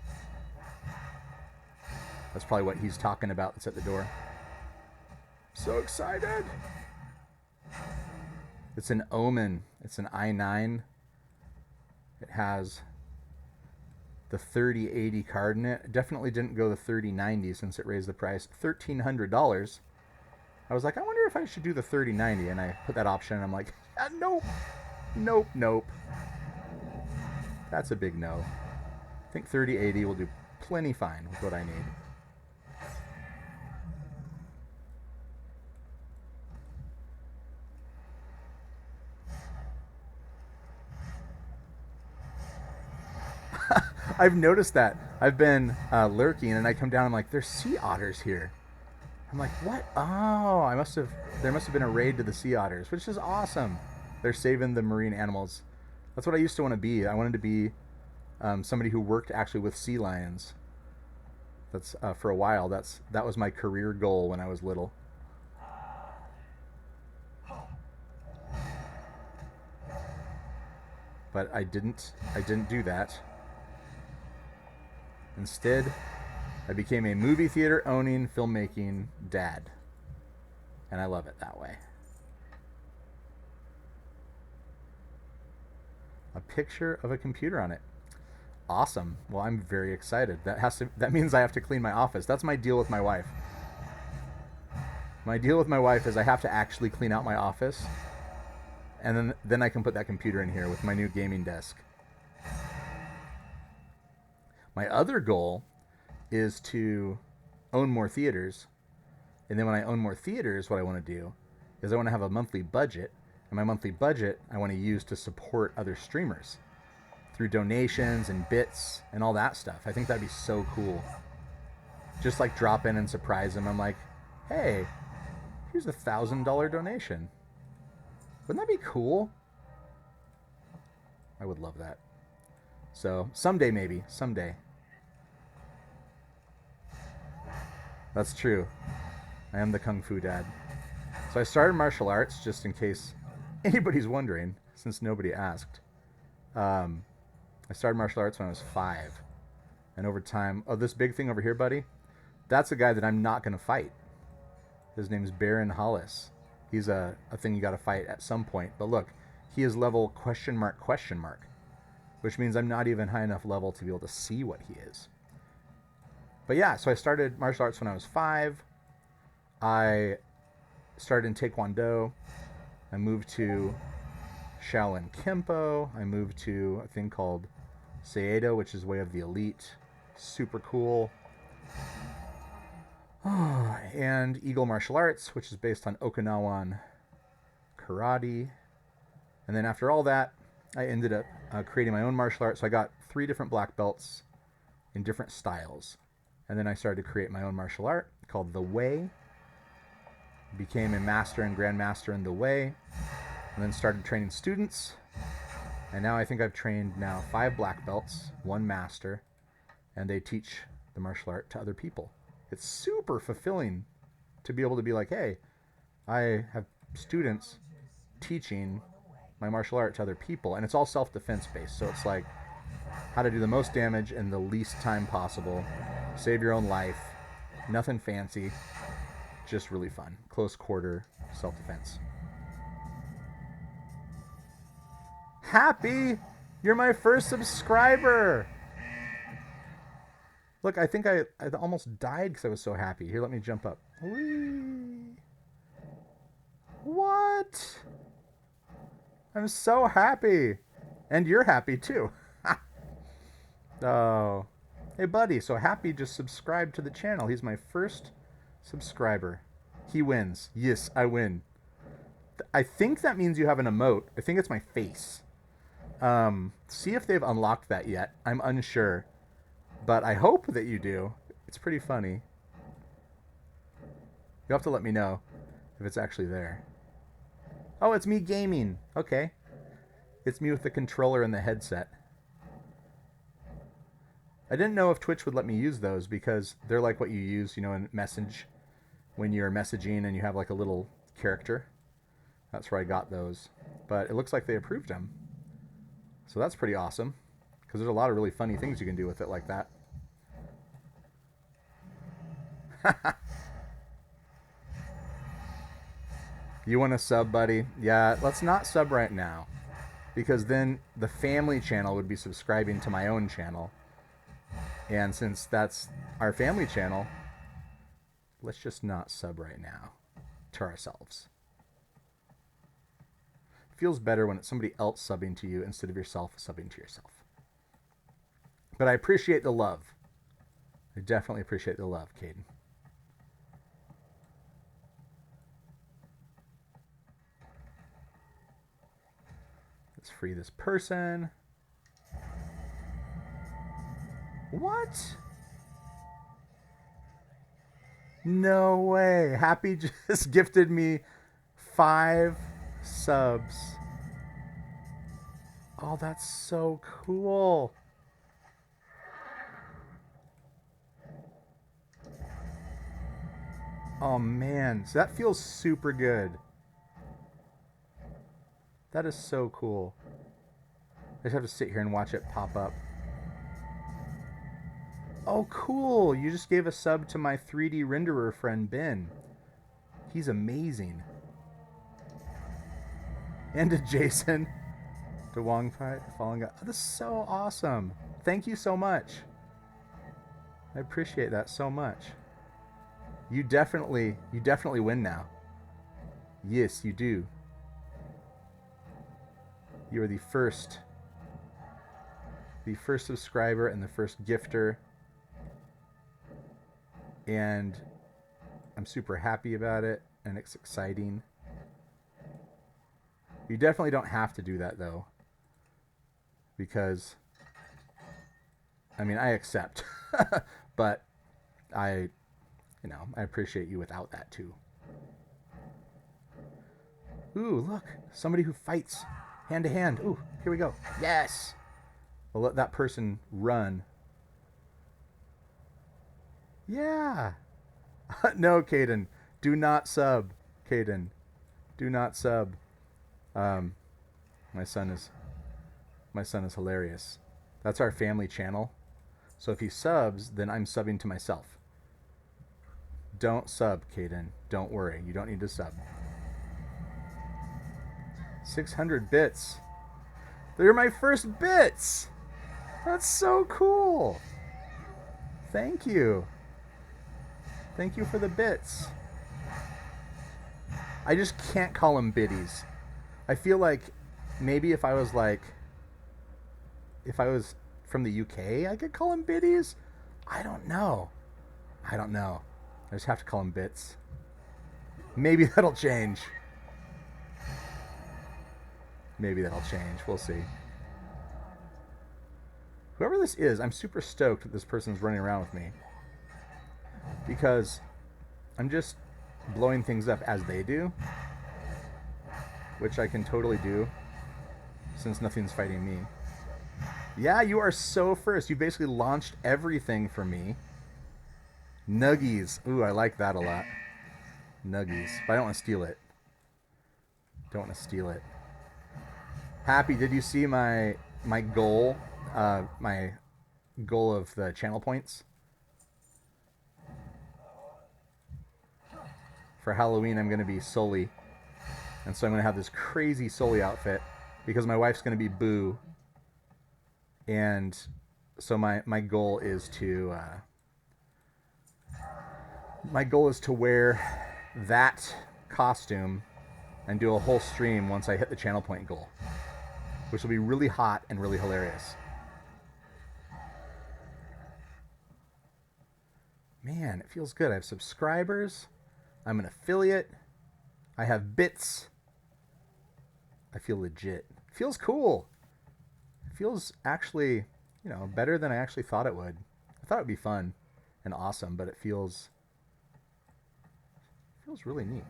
That's probably what he's talking about that's at the door. So excited! It's an Omen. It's an i9. It has the 3080 card in it. It definitely didn't go the 3090 since it raised the price $1,300. I was like, I wonder if I should do the 3090, and I put that option, and I'm like, nope, nope, nope. That's a big no. I think 3080 will do plenty fine with what I need. I've noticed that. I've been lurking, and I come down, I'm like, there's sea otters here. I'm like, what? Oh, there must have been a raid to the sea otters, which is awesome. They're saving the marine animals. That's what I used to want to be. I wanted to be somebody who worked actually with sea lions. That's for a while. That was my career goal when I was little. But I didn't do that. Instead, I became a movie theater owning, filmmaking dad. And I love it that way. A picture of a computer on it. Awesome. Well, I'm very excited. That means I have to clean my office. That's my deal with my wife. My deal with my wife is I have to actually clean out my office. And then I can put that computer in here with my new gaming desk. My other goal is to own more theaters. And then when I own more theaters, what I want to do is I want to have a monthly budget. And my monthly budget I want to use to support other streamers through donations and bits and all that stuff. I think that'd be so cool. Just like drop in and surprise them. I'm like, hey, here's a $1,000 donation. Wouldn't that be cool? I would love that. So someday, maybe. Someday. That's true. I am the Kung Fu dad. So I started martial arts, just in case anybody's wondering, since nobody asked. I started martial arts when I was 5. And over time... Oh, this big thing over here, buddy? That's a guy that I'm not going to fight. His name's Baron Hollis. He's a thing you got to fight at some point. But look, he is level ? Which means I'm not even high enough level to be able to see what he is. But yeah, so I started martial arts when I was 5. I started in Taekwondo. I moved to Shaolin Kempo. I moved to a thing called Seido, which is Way of the Elite. Super cool. And Eagle Martial Arts, which is based on Okinawan karate. And then after all that, I ended up creating my own martial arts. So I got 3 different black belts in different styles. And then I started to create my own martial art called The Way. Became a master and grandmaster in The Way. And then started training students. And now I think I've trained 5 black belts, 1 master. And they teach the martial art to other people. It's super fulfilling to be able to be like, hey, I have students teaching my martial art to other people. And it's all self-defense based. So it's like how to do the most damage in the least time possible. Save your own life. Nothing fancy. Just really fun. Close quarter self-defense. Happy! You're my first subscriber! Look, I think I almost died because I was so happy. Here, let me jump up. Whee! What? I'm so happy. And you're happy too. Oh. Hey, buddy, so Happy just subscribed to the channel. He's my first subscriber. He wins. Yes, I win. I think that means you have an emote. I think it's my face. See if they've unlocked that yet. I'm unsure. But I hope that you do. It's pretty funny. You'll have to let me know if it's actually there. Oh, it's me gaming. Okay. It's me with the controller and the headset. I didn't know if Twitch would let me use those because they're like what you use, in message when you're messaging and you have like a little character. That's where I got those. But it looks like they approved them. So that's pretty awesome because there's a lot of really funny things you can do with it like that. You want to sub, buddy? Yeah, let's not sub right now because then the family channel would be subscribing to my own channel. And since that's our family channel, let's just not sub right now to ourselves. It feels better when it's somebody else subbing to you instead of yourself subbing to yourself. But I appreciate the love. I definitely appreciate the love, Caden. Let's free this person. What? No way. Happy just gifted me 5 subs. Oh, that's so cool. Oh man, so that feels super good. That is so cool. I just have to sit here and watch it pop up. Oh, cool. You just gave a sub to my 3D renderer friend, Ben. He's amazing. And to Jason. To Wong Pai, Fallen God. Oh, this is so awesome. Thank you so much. I appreciate that so much. You definitely win now. Yes, you do. You are the first subscriber and the first gifter. And I'm super happy about it, and it's exciting. You definitely don't have to do that though, because I mean, I accept, but I appreciate you without that too. Ooh, look, somebody who fights hand to hand. Ooh, here we go. Yes. We'll let that person run. Yeah. No, Caden. Do not sub, Caden. Do not sub. My son is hilarious. That's our family channel. So if he subs, then I'm subbing to myself. Don't sub, Caden. Don't worry. You don't need to sub. 600 bits. They're my first bits. That's so cool. Thank you. Thank you for the bits. I just can't call them biddies. I feel like maybe if I was from the UK, I could call them biddies. I don't know. I just have to call them bits. Maybe that'll change. We'll see. Whoever this is, I'm super stoked that this person's running around with me. Because I'm just blowing things up as they do. Which I can totally do, since nothing's fighting me. Yeah, you are so first. You basically launched everything for me. Nuggies. Ooh, I like that a lot. Nuggies. But I don't want to steal it. Happy, did you see my goal? My goal of the channel points? For Halloween, I'm going to be Sully. And so I'm going to have this crazy Sully outfit because my wife's going to be Boo. And so my goal is to wear that costume and do a whole stream once I hit the channel point goal, which will be really hot and really hilarious. Man, it feels good. I have subscribers. I'm an affiliate. I have bits. I feel legit. It feels cool. It feels actually, better than I actually thought it would. I thought it would be fun and awesome, but it feels really neat.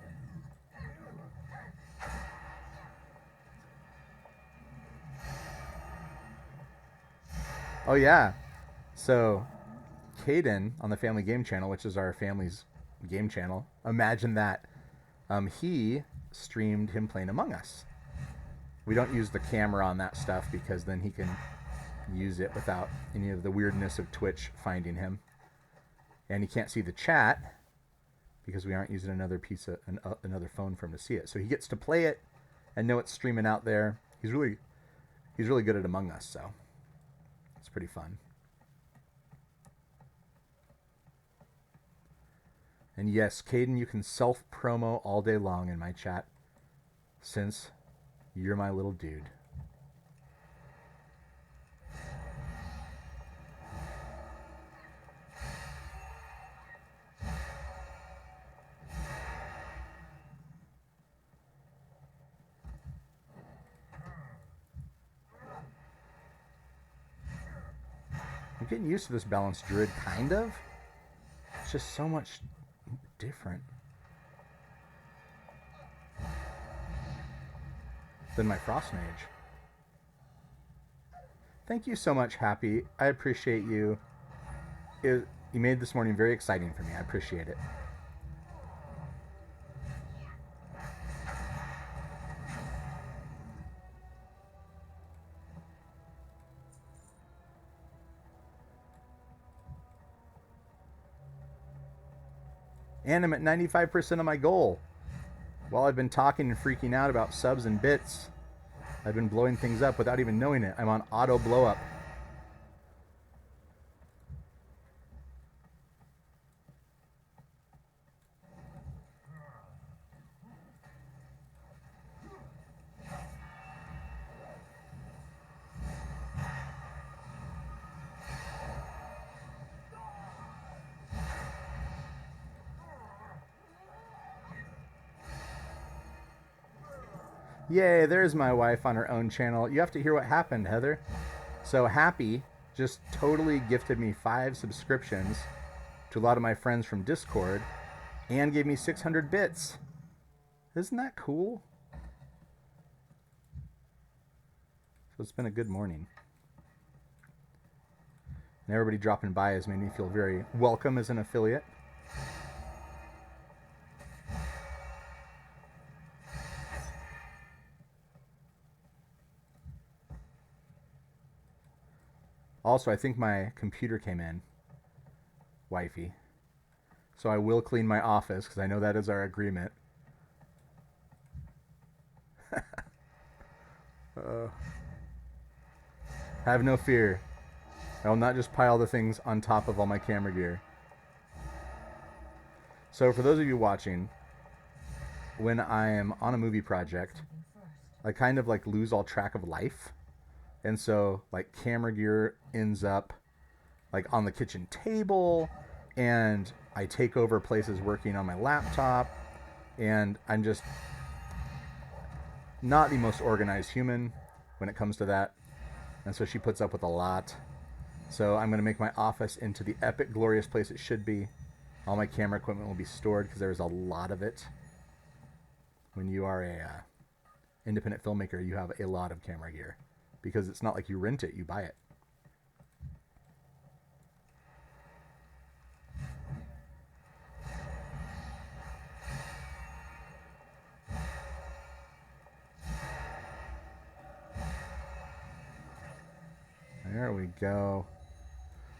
Oh yeah. So, Caden on the Family Game Channel, which is our family's game channel, imagine that. He streamed him playing Among Us. We don't use the camera on that stuff because then he can use it without any of the weirdness of Twitch finding him. And he can't see the chat because we aren't using another phone for him to see it. So he gets to play it and know it's streaming out there. He's really good at Among Us, so it's pretty fun. And yes, Caden, you can self-promo all day long in my chat since you're my little dude. I'm getting used to this balanced druid, kind of. It's just so much different than my frost mage. Thank you so much, Happy. I appreciate you. You made this morning very exciting for me. I appreciate it. And I'm at 95% of my goal. While I've been talking and freaking out about subs and bits, I've been blowing things up without even knowing it. I'm on auto blow up. Yay, there's my wife on her own channel. You have to hear what happened, Heather. So Happy just totally gifted me 5 subscriptions to a lot of my friends from Discord and gave me 600 bits. Isn't that cool? So it's been a good morning. And everybody dropping by has made me feel very welcome as an affiliate. Also, I think my computer came in, wifey. So I will clean my office, because I know that is our agreement. Have no fear. I will not just pile the things on top of all my camera gear. So for those of you watching, when I am on a movie project, I kind of like lose all track of life. And so like camera gear ends up like on the kitchen table, and I take over places working on my laptop, and I'm just not the most organized human when it comes to that. And so she puts up with a lot. So I'm going to make my office into the epic, glorious place it should be. All my camera equipment will be stored because there's a lot of it. When you are a independent filmmaker, you have a lot of camera gear. Because it's not like you rent it, you buy it. There we go.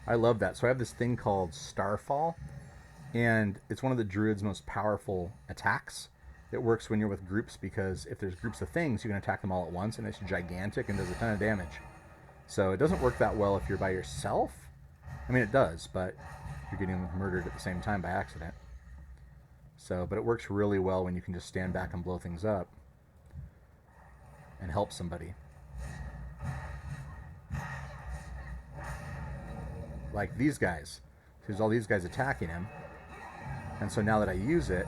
I love that. So I have this thing called Starfall, and it's one of the druid's most powerful attacks. It works when you're with groups, because if there's groups of things, you can attack them all at once, and it's gigantic and does a ton of damage. So it doesn't work that well if you're by yourself. I mean, it does, but you're getting murdered at the same time by accident. So, but it works really well when you can just stand back and blow things up and help somebody. Like these guys. There's all these guys attacking him. And so now that I use it,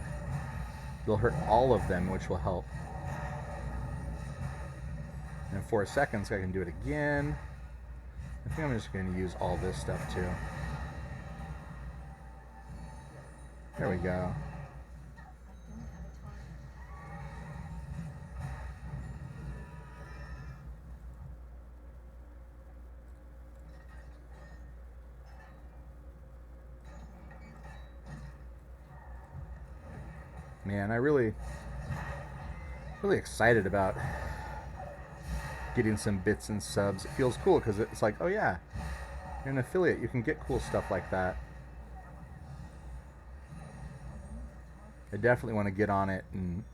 it'll hurt all of them, which will help. And in 4 seconds, I can do it again. I think I'm just going to use all this stuff too. There we go. Man, I really excited about getting some bits and subs. It feels cool because it's like, oh yeah, you're an affiliate. You can get cool stuff like that. I definitely want to get on it and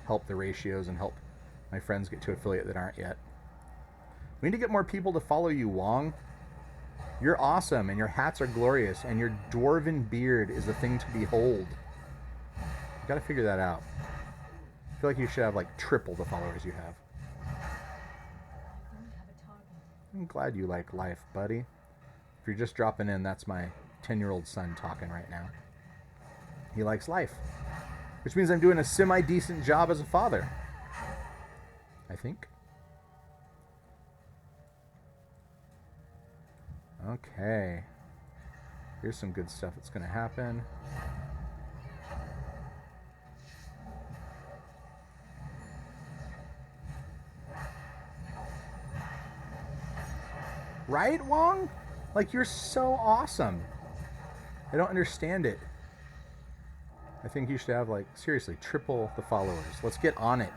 help the ratios and help my friends get to affiliate that aren't yet. We need to get more people to follow you, Wong. You're awesome, and your hats are glorious, and your dwarven beard is a thing to behold. You gotta figure that out. I feel like you should have like triple the followers you have. I don't have a target. I'm glad you like life, buddy. If you're just dropping in, that's my 10-year-old son talking right now. He likes life, which means I'm doing a semi-decent job as a father, I think. Okay. Here's some good stuff that's going to happen. Right, Wong? Like, you're so awesome. I don't understand it. I think you should have, like, seriously, triple the followers. Let's get on it.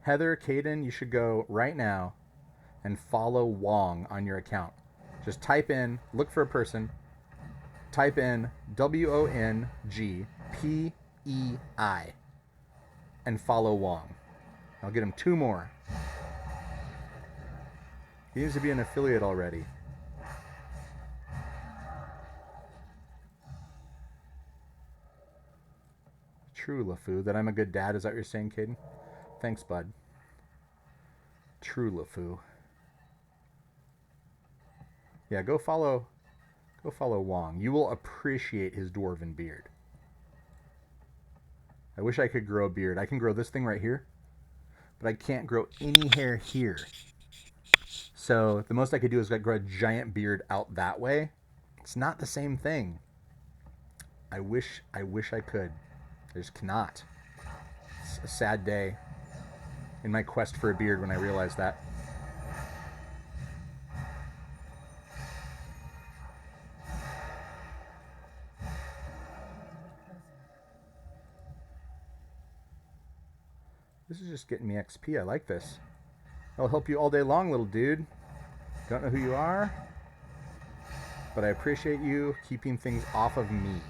Heather, Caden, you should go right now and follow Wong on your account. Just type in, look for a person, type in WONGPEI and follow Wong. I'll get him 2 more. He needs to be an affiliate already. True, LeFou. That I'm a good dad, is that what you're saying, Caden? Thanks, bud. True, LeFou. Yeah, go follow Wong. You will appreciate his dwarven beard. I wish I could grow a beard. I can grow this thing right here, but I can't grow any hair here. So the most I could do is like grow a giant beard out that way. It's not the same thing. I wish I could. I just cannot. It's a sad day in my quest for a beard when I realized that. This is just getting me XP. I like this. I'll help you all day long, little dude. Don't know who you are, but I appreciate you keeping things off of me.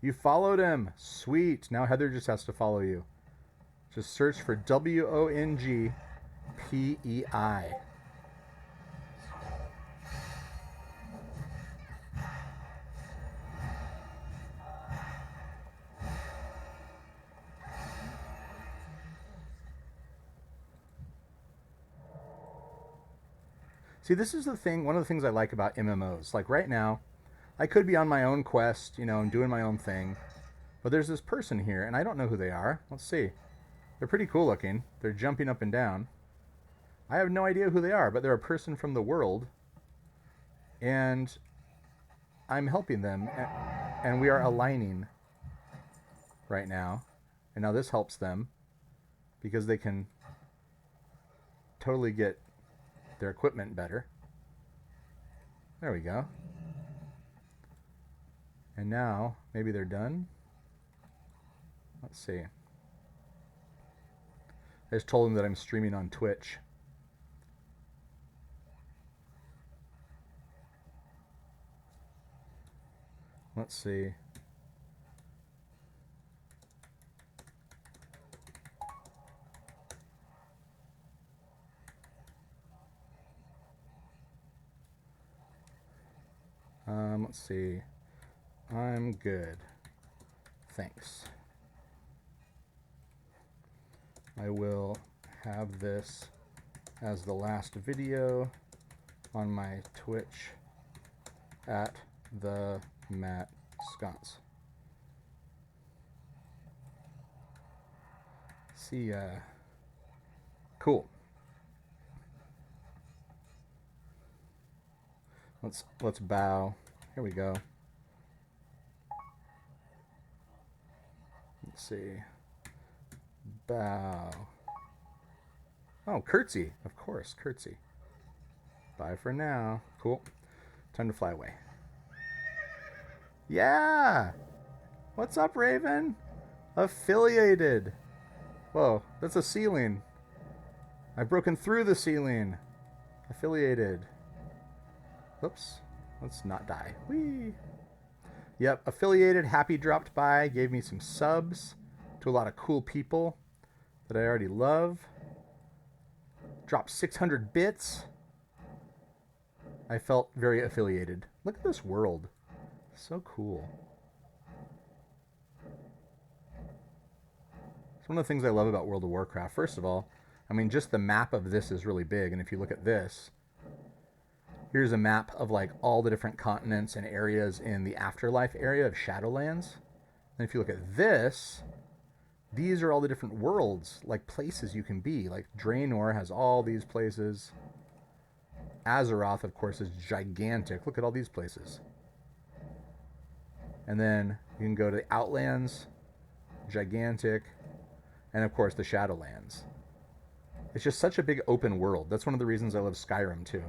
You followed him. Sweet. Now Heather just has to follow you. Just search for WONGPEI. See, this is the thing, one of the things I like about MMOs. Like right now, I could be on my own quest, you know, and doing my own thing. But there's this person here, and I don't know who they are. Let's see. They're pretty cool looking. They're jumping up and down. I have no idea who they are, but they're a person from the world. And I'm helping them. And we are aligning right now. And now this helps them because they can totally get their equipment better. There we go. And now, maybe they're done. Let's see. I just told them that I'm streaming on Twitch. Let's see. Let's see. I'm good. Thanks. I will have this as the last video on my Twitch at TheMattSconce. See ya. Cool. Let's bow. Here we go. Let's see. Bow. Oh, curtsy. Of course, curtsy. Bye for now. Cool. Time to fly away. Yeah! What's up, Raven? Affiliated. Whoa, that's a ceiling. I've broken through the ceiling. Affiliated. Whoops. Let's not die. Whee! Yep, affiliated. Happy dropped by. Gave me some subs to a lot of cool people that I already love. Dropped 600 bits. I felt very affiliated. Look at this world. So cool. It's one of the things I love about World of Warcraft. First of all, I mean, just the map of this is really big. And if you look at this, here's a map of like all the different continents and areas in the Afterlife area of Shadowlands. And if you look at this, these are all the different worlds, like places you can be. Like Draenor has all these places. Azeroth, of course, is gigantic. Look at all these places. And then you can go to the Outlands, gigantic, and of course the Shadowlands. It's just such a big open world. That's one of the reasons I love Skyrim too.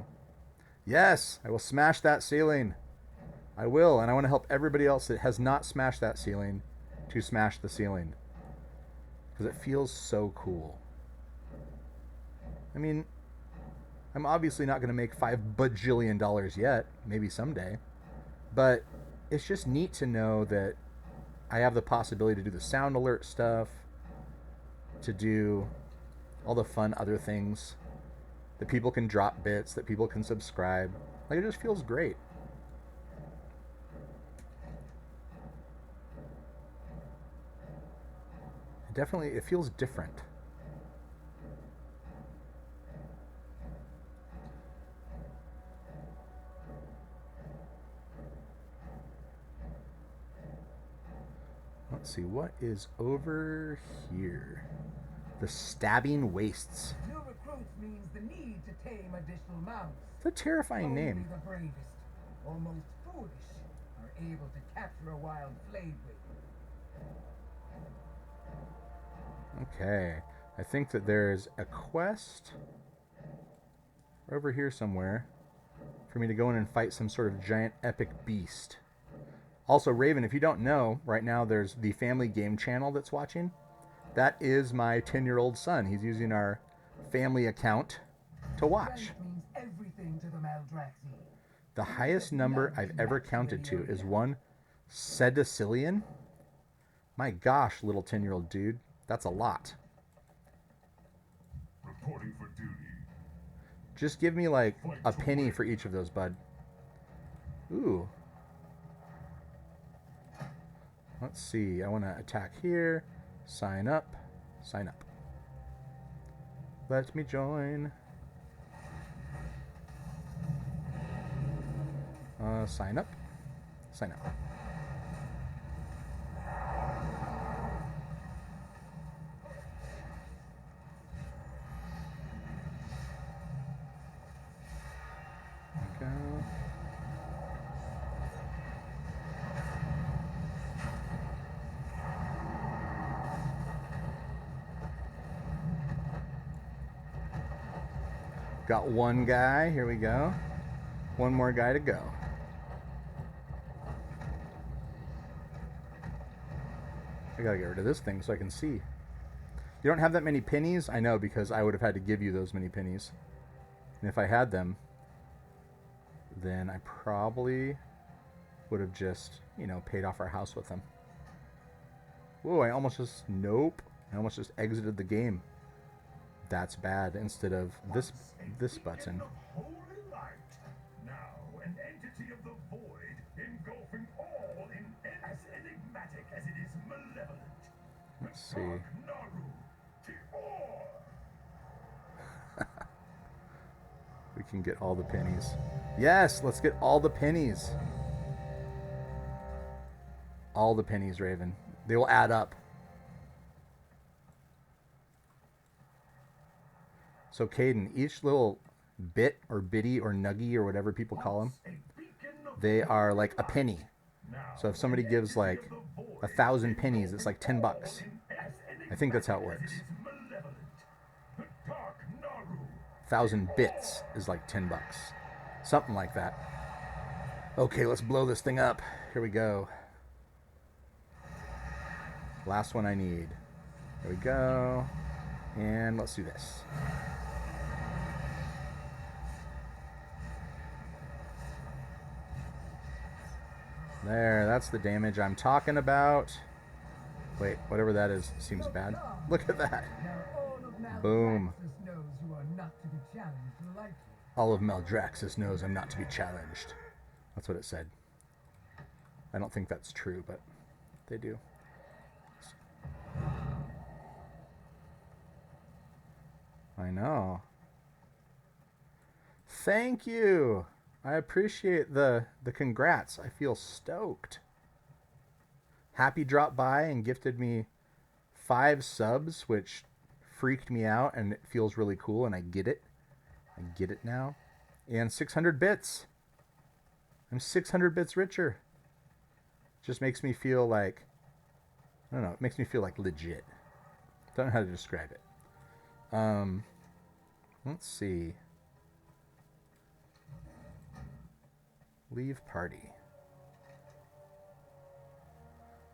Yes, I will smash that ceiling. I will, and I want to help everybody else that has not smashed that ceiling to smash the ceiling. Because it feels so cool. I mean, I'm obviously not going to make $5 bajillion yet, maybe someday. But it's just neat to know that I have the possibility to do the sound alert stuff, to do all the fun other things, that people can drop bits, that people can subscribe. Like, it just feels great. It feels different. Let's see, what is over here? The Stabbing Wastes. New recruits means the need to tame additional mounts. It's a terrifying Only name. the bravest, or most foolish, are able to capture a wild flayed with. Okay, I think that there's a quest over here somewhere for me to go in and fight some sort of giant epic beast. Also, Raven, if you don't know, right now there's the family game channel that's watching. That is my 10-year-old son. He's using our family account to watch. Strength means everything to the Maldraxi. The highest number I've ever counted to is one Cedicillion. My gosh, little 10-year-old dude. That's a lot. Reporting for duty. Just give me like a penny for each of those, bud. Ooh. Let's see. I want to attack here. Sign up. Sign up. Let me join. Sign up. Sign up. Go. Got one guy. Here we go. One more guy to go. I gotta get rid of this thing so I can see. You don't have that many pennies? I know, because I would have had to give you those many pennies. And if I had them, then I probably would have just, paid off our house with them. Whoa, I almost just, nope. I almost just exited the game. That's bad, instead of this button. Holy light. Now, an entity of the void, engulfing all in as enigmatic as it is malevolent. Let's see. Naru, Tior. We can get all the pennies. Yes, let's get all the pennies. All the pennies, Raven. They will add up. So, Caden, each little bit or bitty or nuggy or whatever people call them, they are like a penny. So if somebody gives like 1,000 pennies, it's like $10. I think that's how it works. 1,000 bits is like $10. Something like that. Okay, let's blow this thing up. Here we go. Last one I need. There we go. And let's do this. There, that's the damage I'm talking about. Wait, whatever that is seems bad. Look at that. Now all of Boom. Maldraxxus knows you are not to be challenged lightly. All of Maldraxxus knows I'm not to be challenged. That's what it said. I don't think that's true, but they do. I know. Thank you. I appreciate the congrats. I feel stoked. Happy dropped by and gifted me 5 subs, which freaked me out, and it feels really cool, and I get it. I get it now. And 600 bits. I'm 600 bits richer. Just makes me feel like, I don't know, it makes me feel like legit. Don't know how to describe it. Let's see. Leave party.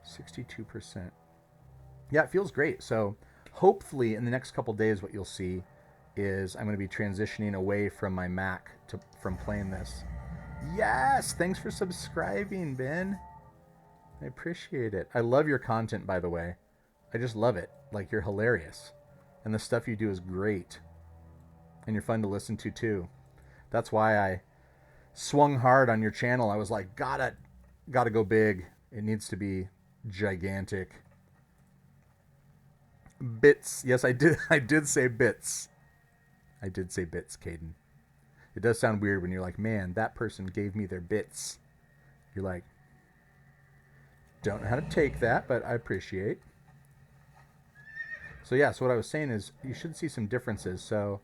62%. Yeah, it feels great. So hopefully in the next couple days what you'll see is I'm going to be transitioning away from my Mac from playing this. Yes! Thanks for subscribing, Ben. I appreciate it. I love your content, by the way. I just love it. Like, you're hilarious. And the stuff you do is great. And you're fun to listen to, too. That's why I swung hard on your channel. I was like, gotta go big. It needs to be gigantic. Bits. Yes, I did. I did say bits. I did say bits, Caden. It does sound weird when you're like, man, that person gave me their bits. You're like, don't know how to take that, but I appreciate. So yeah, so what I was saying is you should see some differences. So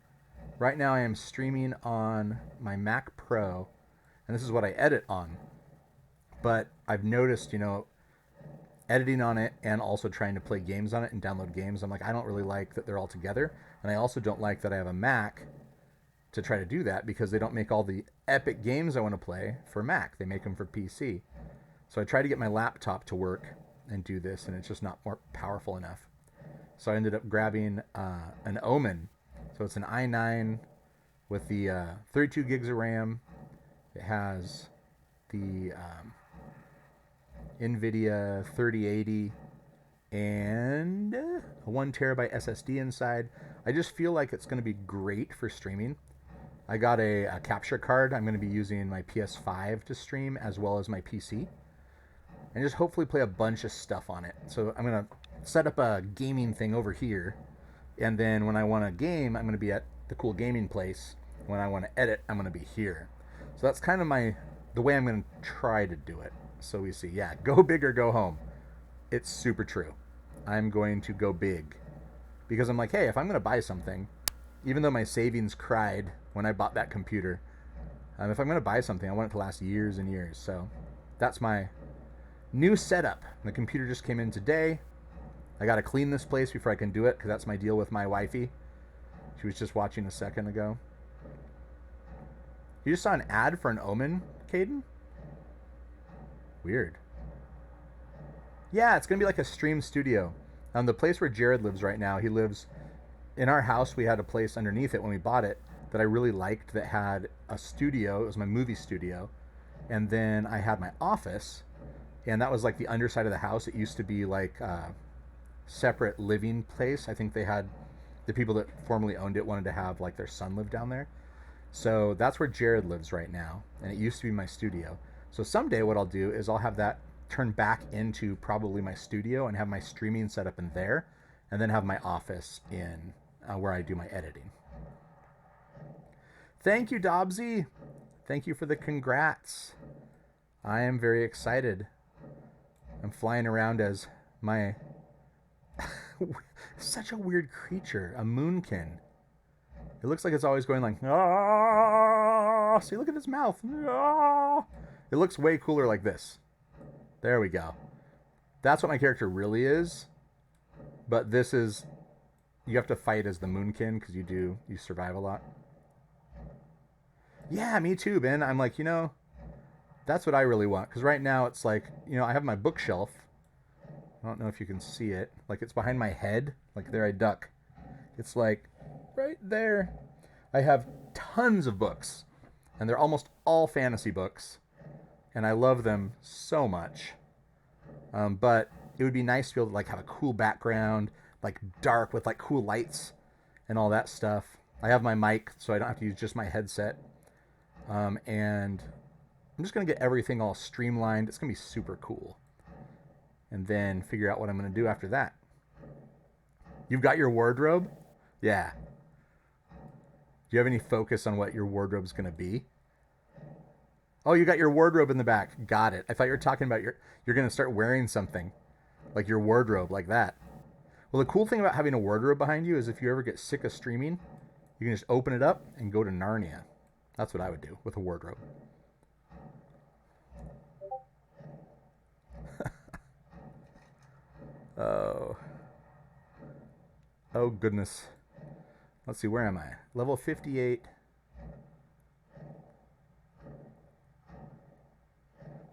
right now I am streaming on my Mac Pro, and this is what I edit on. But I've noticed, editing on it and also trying to play games on it and download games, I'm like, I don't really like that they're all together. And I also don't like that I have a Mac to try to do that because they don't make all the epic games I want to play for Mac. They make them for PC. So I try to get my laptop to work and do this, and it's just not more powerful enough. So I ended up grabbing an Omen. So it's an i9 with the 32 gigs of RAM. It has the NVIDIA 3080 and a 1 terabyte SSD inside. I just feel like it's going to be great for streaming. I got a capture card. I'm going to be using my PS5 to stream as well as my PC. And just hopefully play a bunch of stuff on it. So I'm going to set up a gaming thing over here. And then when I want to game, I'm going to be at the cool gaming place. When I want to edit, I'm going to be here. So that's kind of the way I'm going to try to do it. So we see, yeah, go big or go home. It's super true. I'm going to go big. Because I'm like, hey, if I'm going to buy something, even though my savings cried when I bought that computer, if I'm going to buy something, I want it to last years and years. So that's my new setup. The computer just came in today. I got to clean this place before I can do it because that's my deal with my wifey. She was just watching a second ago. You just saw an ad for an Omen, Caden? Weird. Yeah, it's going to be like a stream studio. The place where Jared lives right now, he lives in our house. We had a place underneath it when we bought it that I really liked that had a studio. It was my movie studio. And then I had my office, and that was like the underside of the house. It used to be like a separate living place. I think they had, the people that formerly owned it wanted to have like their son live down there. So that's where Jared lives right now, and it used to be my studio. So someday what I'll do is I'll have that turn back into probably my studio and have my streaming set up in there, and then have my office in where I do my editing. Thank you, Dobbsy. Thank you for the congrats. I am very excited. I'm flying around as my such a weird creature, a moonkin. It looks like it's always going like, ah. See, look at its mouth. Ah. It looks way cooler like this. There we go. That's what my character really is. But this is, you have to fight as the moonkin because you survive a lot. Yeah, me too, Ben. I'm like, that's what I really want. Because right now it's like, I have my bookshelf. I don't know if you can see it. Like, it's behind my head. Like, there I duck. It's like right there. I have tons of books. And they're almost all fantasy books. And I love them so much. But it would be nice to be able to like have a cool background, like dark with like cool lights and all that stuff. I have my mic, so I don't have to use just my headset. And I'm just going to get everything all streamlined. It's going to be super cool. And then figure out what I'm going to do after that. You've got your wardrobe? Yeah. Do you have any focus on what your wardrobe's going to be? Oh, you got your wardrobe in the back. Got it. I thought you were talking about you're going to start wearing something. Like your wardrobe, like that. Well, the cool thing about having a wardrobe behind you is if you ever get sick of streaming, you can just open it up and go to Narnia. That's what I would do with a wardrobe. Oh. Oh, goodness. Let's see, where am I? Level 58.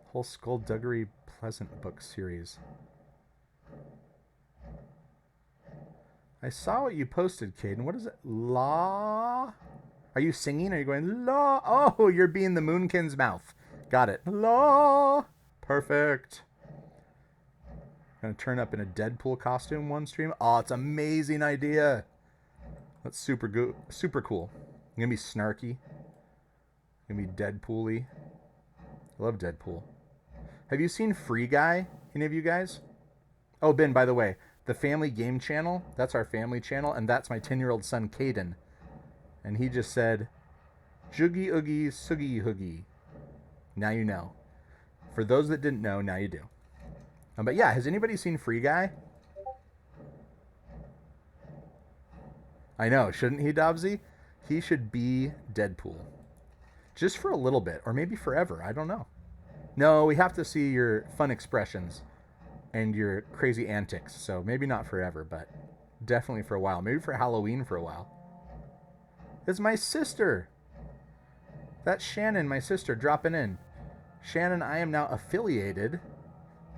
Whole Skullduggery Pleasant book series. I saw what you posted, Caden. What is it? La? Are you singing? Are you going, la? Oh, you're being the Moonkin's mouth. Got it. La. Perfect. Gonna turn up in a Deadpool costume one stream. Oh, it's an amazing idea. That's super good, super cool. I'm gonna be snarky. I'm gonna be Deadpool-y. I love Deadpool. Have you seen Free Guy? Any of you guys? Oh, Ben, by the way, the Family Game Channel, that's our family channel, and that's my 10-year-old son, Caden. And he just said, Joogie Oogie Soogie Hoogie. Now you know. For those that didn't know, now you do. But yeah, has anybody seen Free Guy? I know, shouldn't he, Dobbsy? He should be Deadpool. Just for a little bit, or maybe forever, I don't know. No, we have to see your fun expressions and your crazy antics, so maybe not forever, but definitely for a while. Maybe for Halloween for a while. It's my sister. That's Shannon, my sister, dropping in. Shannon, I am now affiliated.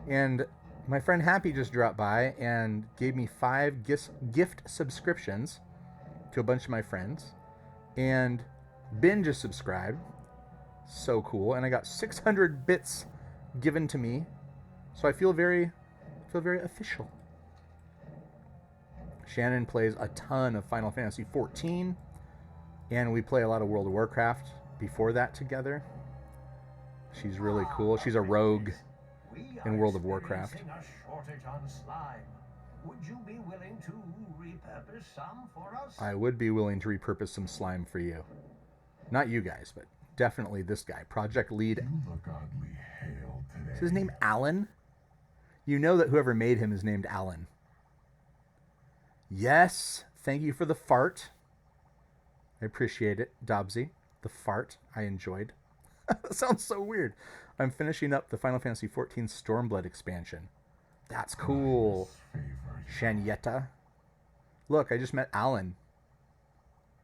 And my friend Happy just dropped by and gave me 5 gift subscriptions to a bunch of my friends. And Ben just subscribed. So cool. And I got 600 bits given to me. So I feel very official. Shannon plays a ton of Final Fantasy XIV. And we play a lot of World of Warcraft before that together. She's really cool. She's a rogue in World of Warcraft. A shortage on slime. Would you be willing to repurpose some for us? I would be willing to repurpose some slime for you. Not you guys, but definitely this guy. Project lead. You look oddly hale today. Is his name Alan? You know that whoever made him is named Alan. Yes, thank you for the fart. I appreciate it, Dobbsy. The fart I enjoyed. That sounds so weird. I'm finishing up the Final Fantasy XIV Stormblood expansion. That's cool. Shanietta. Look, I just met Alan.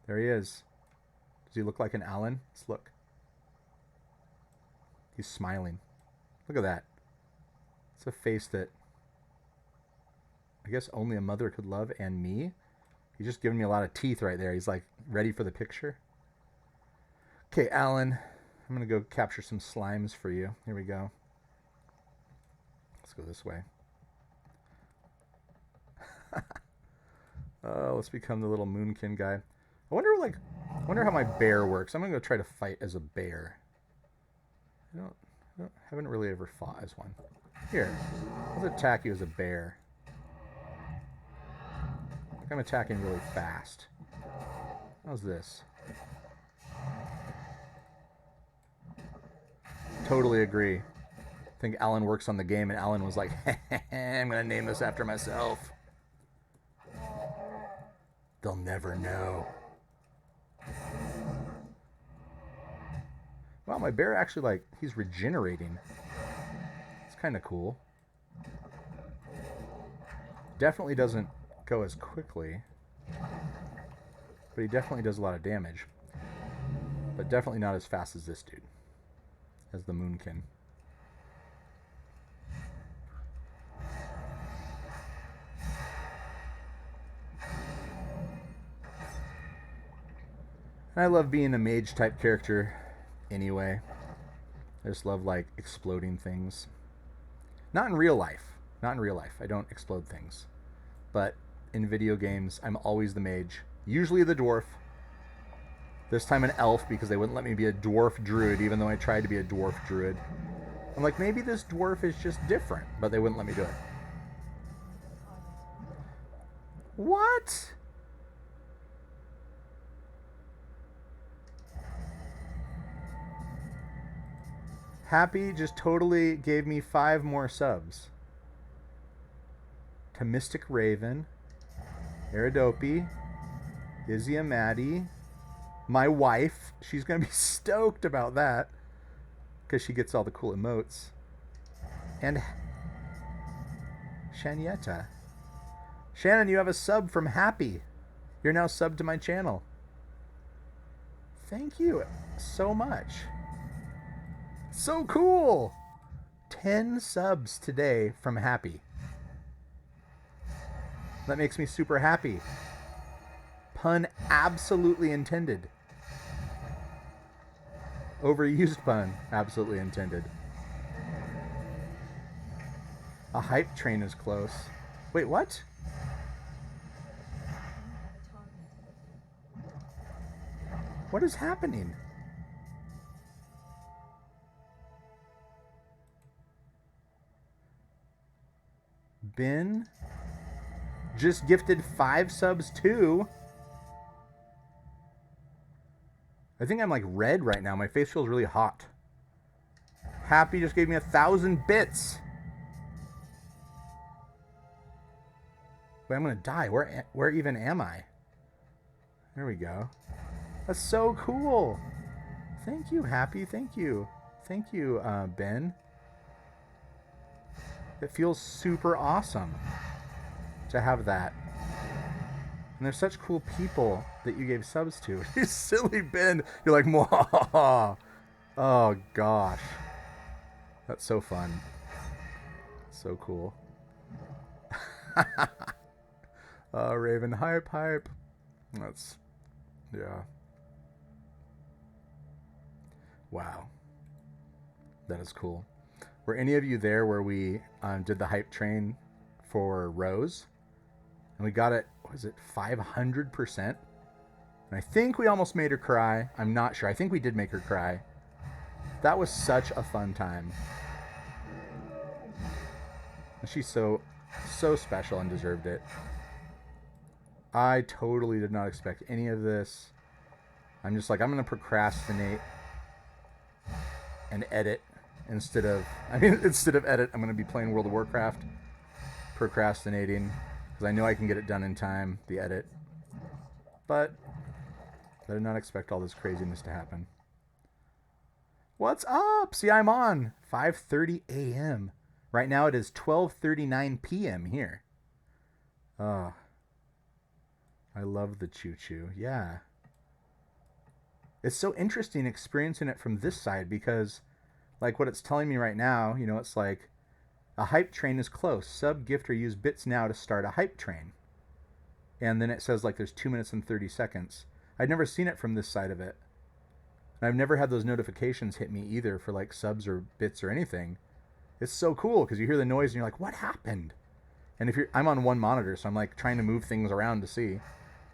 There he is. Does he look like an Alan? Let's look. He's smiling. Look at that. It's a face that I guess only a mother could love, and me. He's just giving me a lot of teeth right there. He's like ready for the picture. Okay, Alan. I'm going to go capture some slimes for you. Here we go. Let's go this way. Let's become the little Moonkin guy. I wonder how my bear works. I'm going to go try to fight as a bear. I haven't really ever fought as one. Here, let's attack you as a bear. I'm attacking really fast. How's this? Totally agree. I think Alan works on the game, and Alan was like, I'm going to name this after myself. They'll never know. Wow, my bear actually, he's regenerating. It's kind of cool. Definitely doesn't go as quickly, but he definitely does a lot of damage. but definitely not as fast as this dude, as the Moonkin. And I love being a mage type character anyway. I just love like exploding things. Not in real life. Not in real life. I don't explode things. But in video games, I'm always the mage. Usually the dwarf. This time an elf because they wouldn't let me be a dwarf druid even though I tried to be a dwarf druid. I'm like, maybe this dwarf is just different, but they wouldn't let me do it. What? Happy just totally gave me 5 more subs. To Mystic Raven, Eridopi, Izzy and Maddie, my wife. She's going to be stoked about that because she gets all the cool emotes. And Shanietta. Shannon, you have a sub from Happy. You're now subbed to my channel. Thank you so much. So cool! 10 subs today from Happy. That makes me super happy. Pun absolutely intended. Overused pun absolutely intended. A hype train is close. Wait, what? What is happening? Ben just gifted 5 subs too. I think I'm like red right now. My face feels really hot. Happy just gave me 1,000 bits. Wait, I'm gonna die. Where even am I? There we go. That's so cool. Thank you, Happy. Thank you. Thank you, Ben. It feels super awesome to have that. And there's such cool people that you gave subs to. You silly Ben. You're like, Mwah. Oh, gosh. That's so fun. So cool. Raven, hype. That's, yeah. Wow. That is cool. Were any of you there where we did the hype train for Rose? And we got it, was it 500%? And I think we almost made her cry. I'm not sure. I think we did make her cry. That was such a fun time. And she's so special and deserved it. I totally did not expect any of this. I'm just like, I'm going to procrastinate and edit. Instead of edit, I'm going to be playing World of Warcraft, procrastinating, because I know I can get it done in time, the edit. But I did not expect all this craziness to happen. What's up? See, I'm on 5:30 a.m. Right now it is 12:39 p.m. here. Oh, I love the choo-choo. Yeah. It's so interesting experiencing it from this side because like what it's telling me right now, you know, it's like a hype train is close. Sub, gift, or use bits now to start a hype train. And then it says like there's 2 minutes and 30 seconds. I'd never seen it from this side of it. And I've never had those notifications hit me either for like subs or bits or anything. It's so cool because you hear the noise and you're like, what happened? And I'm on one monitor, so I'm like trying to move things around to see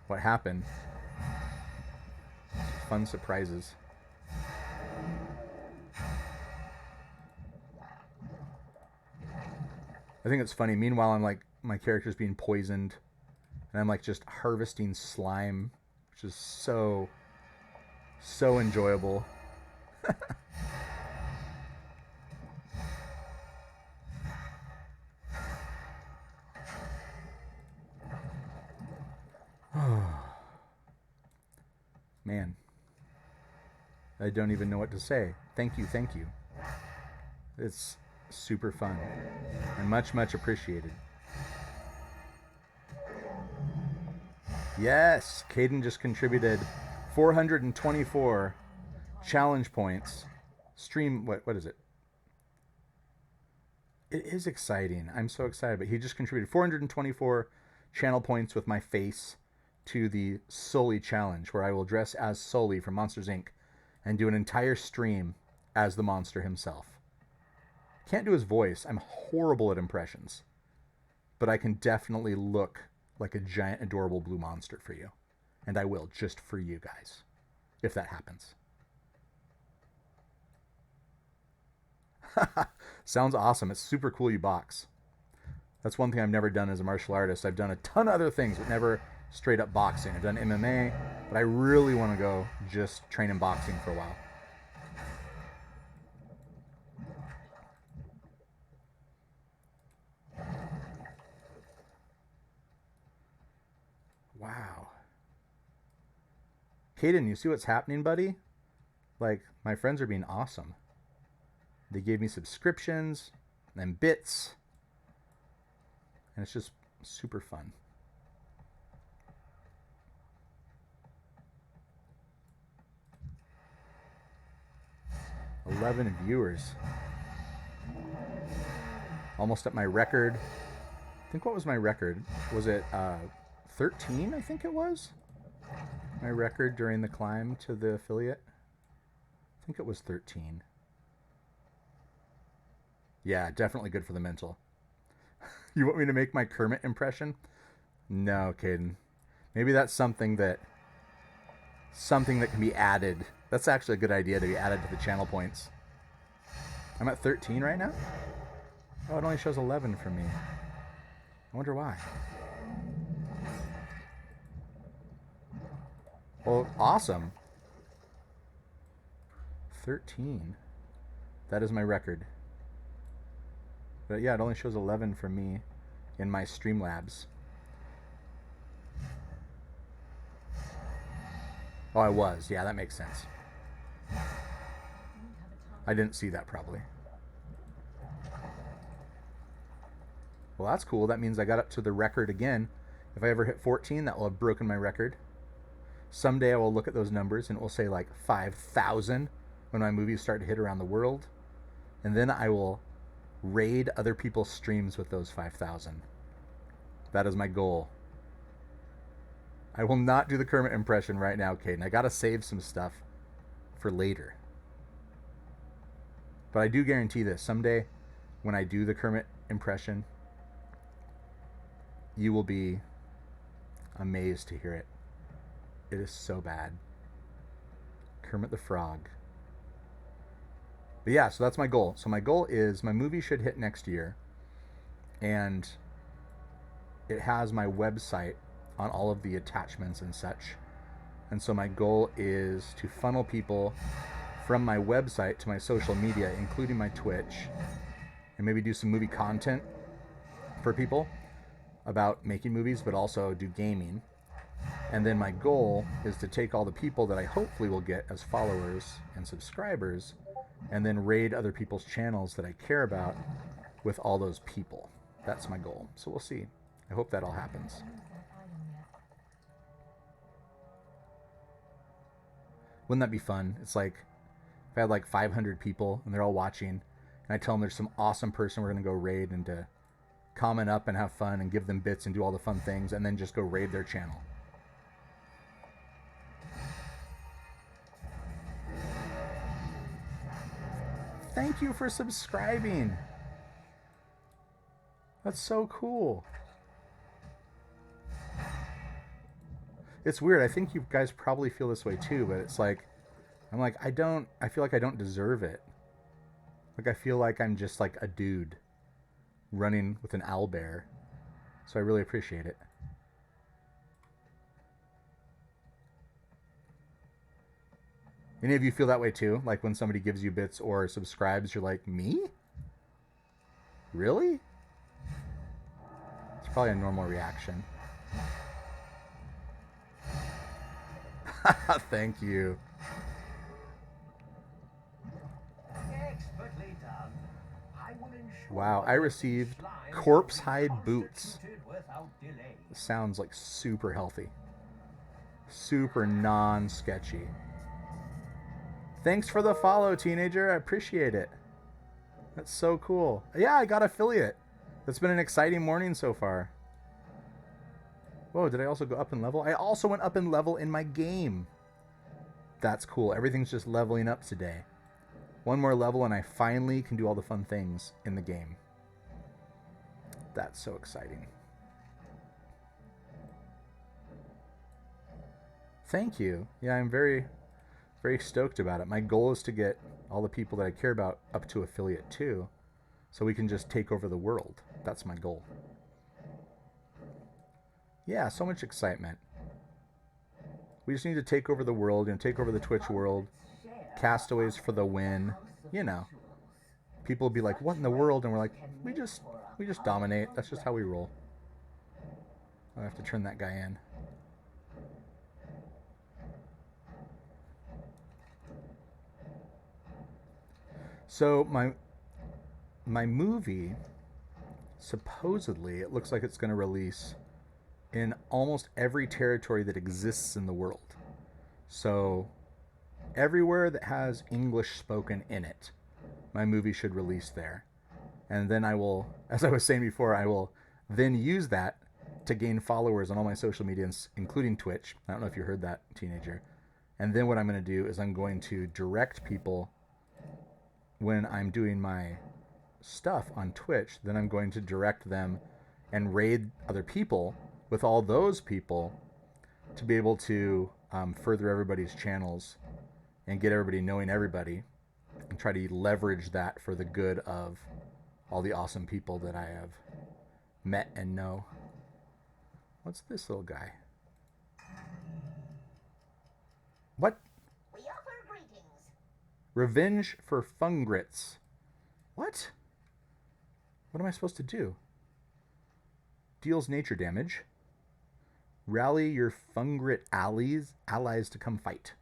what happened. Fun surprises. I think it's funny. Meanwhile, I'm like, my character's being poisoned. And I'm like just harvesting slime. Which is so enjoyable. Man. I don't even know what to say. Thank you. It's super fun and much appreciated. Yes, Caden just contributed 424. challenge points. Stream, what is it? It is exciting. I'm so excited. But he just contributed 424 channel points with my face to the Sully challenge, where I will dress as Sully from Monsters Inc. and do an entire stream as the monster himself. Can't do his voice. I'm horrible at impressions. But I can definitely look like a giant, adorable blue monster for you. And I will, just for you guys, if that happens. Sounds awesome. It's super cool you box. That's one thing I've never done as a martial artist. I've done a ton of other things, but never straight up boxing. I've done MMA, but I really want to go just train in boxing for a while. Wow. Caden, you see what's happening, buddy? Like, my friends are being awesome. They gave me subscriptions and bits. And it's just super fun. $11 viewers. Almost at my record. I think, what was my record? Was it 13, I think it was? My record during the climb to the affiliate? I think it was 13. Yeah, definitely good for the mental. You want me to make my Kermit impression? No, Caden. Maybe that's something that can be added. That's actually a good idea to be added to the channel points. I'm at 13 right now? Oh, it only shows 11 for me. I wonder why. Well, awesome. 13. That is my record. But yeah, it only shows 11 for me in my Streamlabs. Oh, I was. Yeah, that makes sense. I didn't see that probably. Well, that's cool. That means I got up to the record again. If I ever hit 14, that will have broken my record. Someday I will look at those numbers and it will say like 5,000 when my movies start to hit around the world. And then I will raid other people's streams with those 5,000. That is my goal. I will not do the Kermit impression right now, Caden. I gotta save some stuff for later. But I do guarantee this. Someday, when I do the Kermit impression, you will be amazed to hear it. It is so bad. Kermit the Frog. But yeah, so that's my goal. So my goal is my movie should hit next year. And it has my website on all of the attachments and such. And so my goal is to funnel people from my website to my social media, including my Twitch, and maybe do some movie content for people about making movies, but also do gaming. And then my goal is to take all the people that I hopefully will get as followers and subscribers and then raid other people's channels that I care about with all those people. That's my goal. So we'll see. I hope that all happens. Wouldn't that be fun? It's like if I had like 500 people and they're all watching and I tell them there's some awesome person we're going to go raid and to comment up and have fun and give them bits and do all the fun things and then just go raid their channel. Thank you for subscribing. That's so cool. It's weird. I think you guys probably feel this way too, but it's like, I feel like I don't deserve it. Like I feel like I'm just like a dude running with an owlbear. So I really appreciate it. Any of you feel that way too? Like when somebody gives you bits or subscribes, you're like, me? Really? It's probably a normal reaction. Thank you. Expertly done. I will ensure Wow, I received corpse hide boots. without delay. Sounds like super healthy. Super non-sketchy. Thanks for the follow, teenager. I appreciate it. That's so cool. Yeah, I got affiliate. It's been an exciting morning so far. Whoa, did I also go up in level? I also went up in level in my game. That's cool. Everything's just leveling up today. One more level and I finally can do all the fun things in the game. That's so exciting. Thank you. Yeah, I'm very, very stoked about it. My goal is to get all the people that I care about up to affiliate too, so we can just take over the world. That's my goal. Yeah, so much excitement. We just need to take over the world, take over the Twitch world. Castaways for the win. You know. People will be like, what in the world? And we're like, we just dominate. That's just how we roll. I have to turn that guy in. So my movie, supposedly, it looks like it's going to release in almost every territory that exists in the world. So everywhere that has English spoken in it, my movie should release there. And then I will, as I was saying before, I will then use that to gain followers on all my social medias, including Twitch. I don't know if you heard that, teenager. And then what I'm going to do is I'm going to direct people when I'm doing my stuff on Twitch. Then I'm going to direct them and raid other people with all those people to be able to further everybody's channels and get everybody knowing everybody and try to leverage that for the good of all the awesome people that I have met and know. What's this little guy? What? We offer greetings. Revenge for Fungrits. What? What am I supposed to do? Deals nature damage. Rally your Fungrit allies to come fight.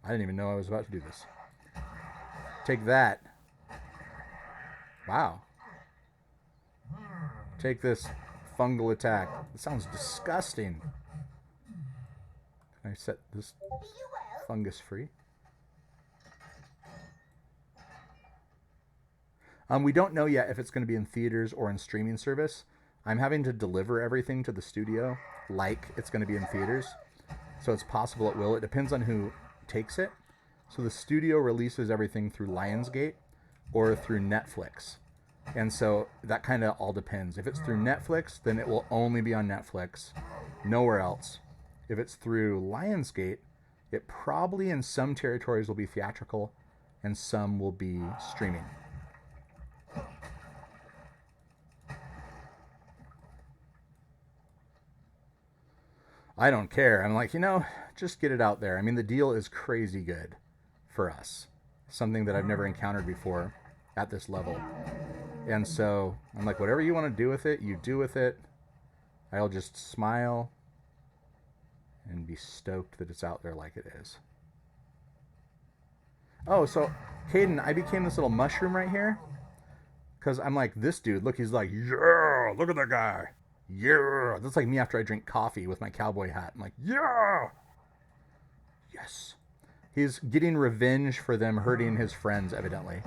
I didn't even know I was about to do this. Take that. Wow. Take this fungal attack. It sounds disgusting. Can I set this Be you well? fungus free? We don't know yet if it's going to be in theaters or in streaming service. I'm having to deliver everything to the studio like it's going to be in theaters. So it's possible it will. It depends on who takes it. So the studio releases everything through Lionsgate or through Netflix. And so that kind of all depends. If it's through Netflix, then it will only be on Netflix, nowhere else. If it's through Lionsgate, it probably in some territories will be theatrical and some will be streaming. I don't care. I'm like, just get it out there. I mean, the deal is crazy good for us. Something that I've never encountered before at this level. And so I'm like, whatever you want to do with it, you do with it. I'll just smile and be stoked that it's out there like it is. Oh, so Hayden, I became this little mushroom right here. Because I'm like, this dude, look, he's like, yeah, look at that guy. Yeah. That's like me after I drink coffee with my cowboy hat. I'm like, yeah. Yes. He's getting revenge for them hurting his friends, evidently.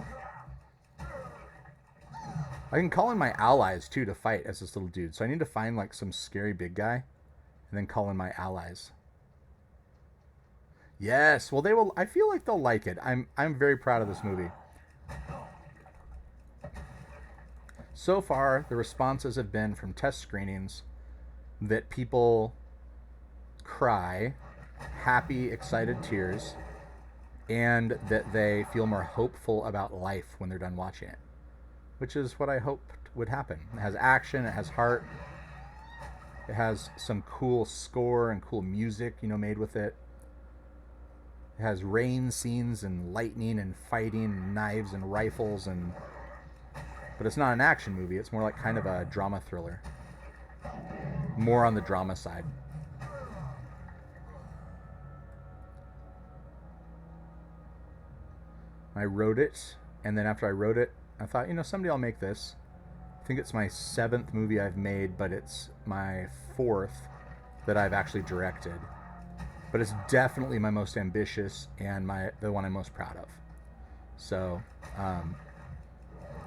I can call in my allies, too, to fight as this little dude. So I need to find, like, some scary big guy and then call in my allies. Yes. Well, they will. I feel like they'll like it. I'm very proud of this movie. So far, the responses have been from test screenings that people cry, happy, excited tears, and that they feel more hopeful about life when they're done watching it, which is what I hoped would happen. It has action, it has heart, it has some cool score and cool music, made with it. It has rain scenes and lightning and fighting and knives and rifles but it's not an action movie. It's more like kind of a drama thriller. More on the drama side. I wrote it, and then after I wrote it, I thought, someday I'll make this. I think it's my 7th movie I've made, but it's my 4th that I've actually directed. but it's definitely my most ambitious and the one I'm most proud of. So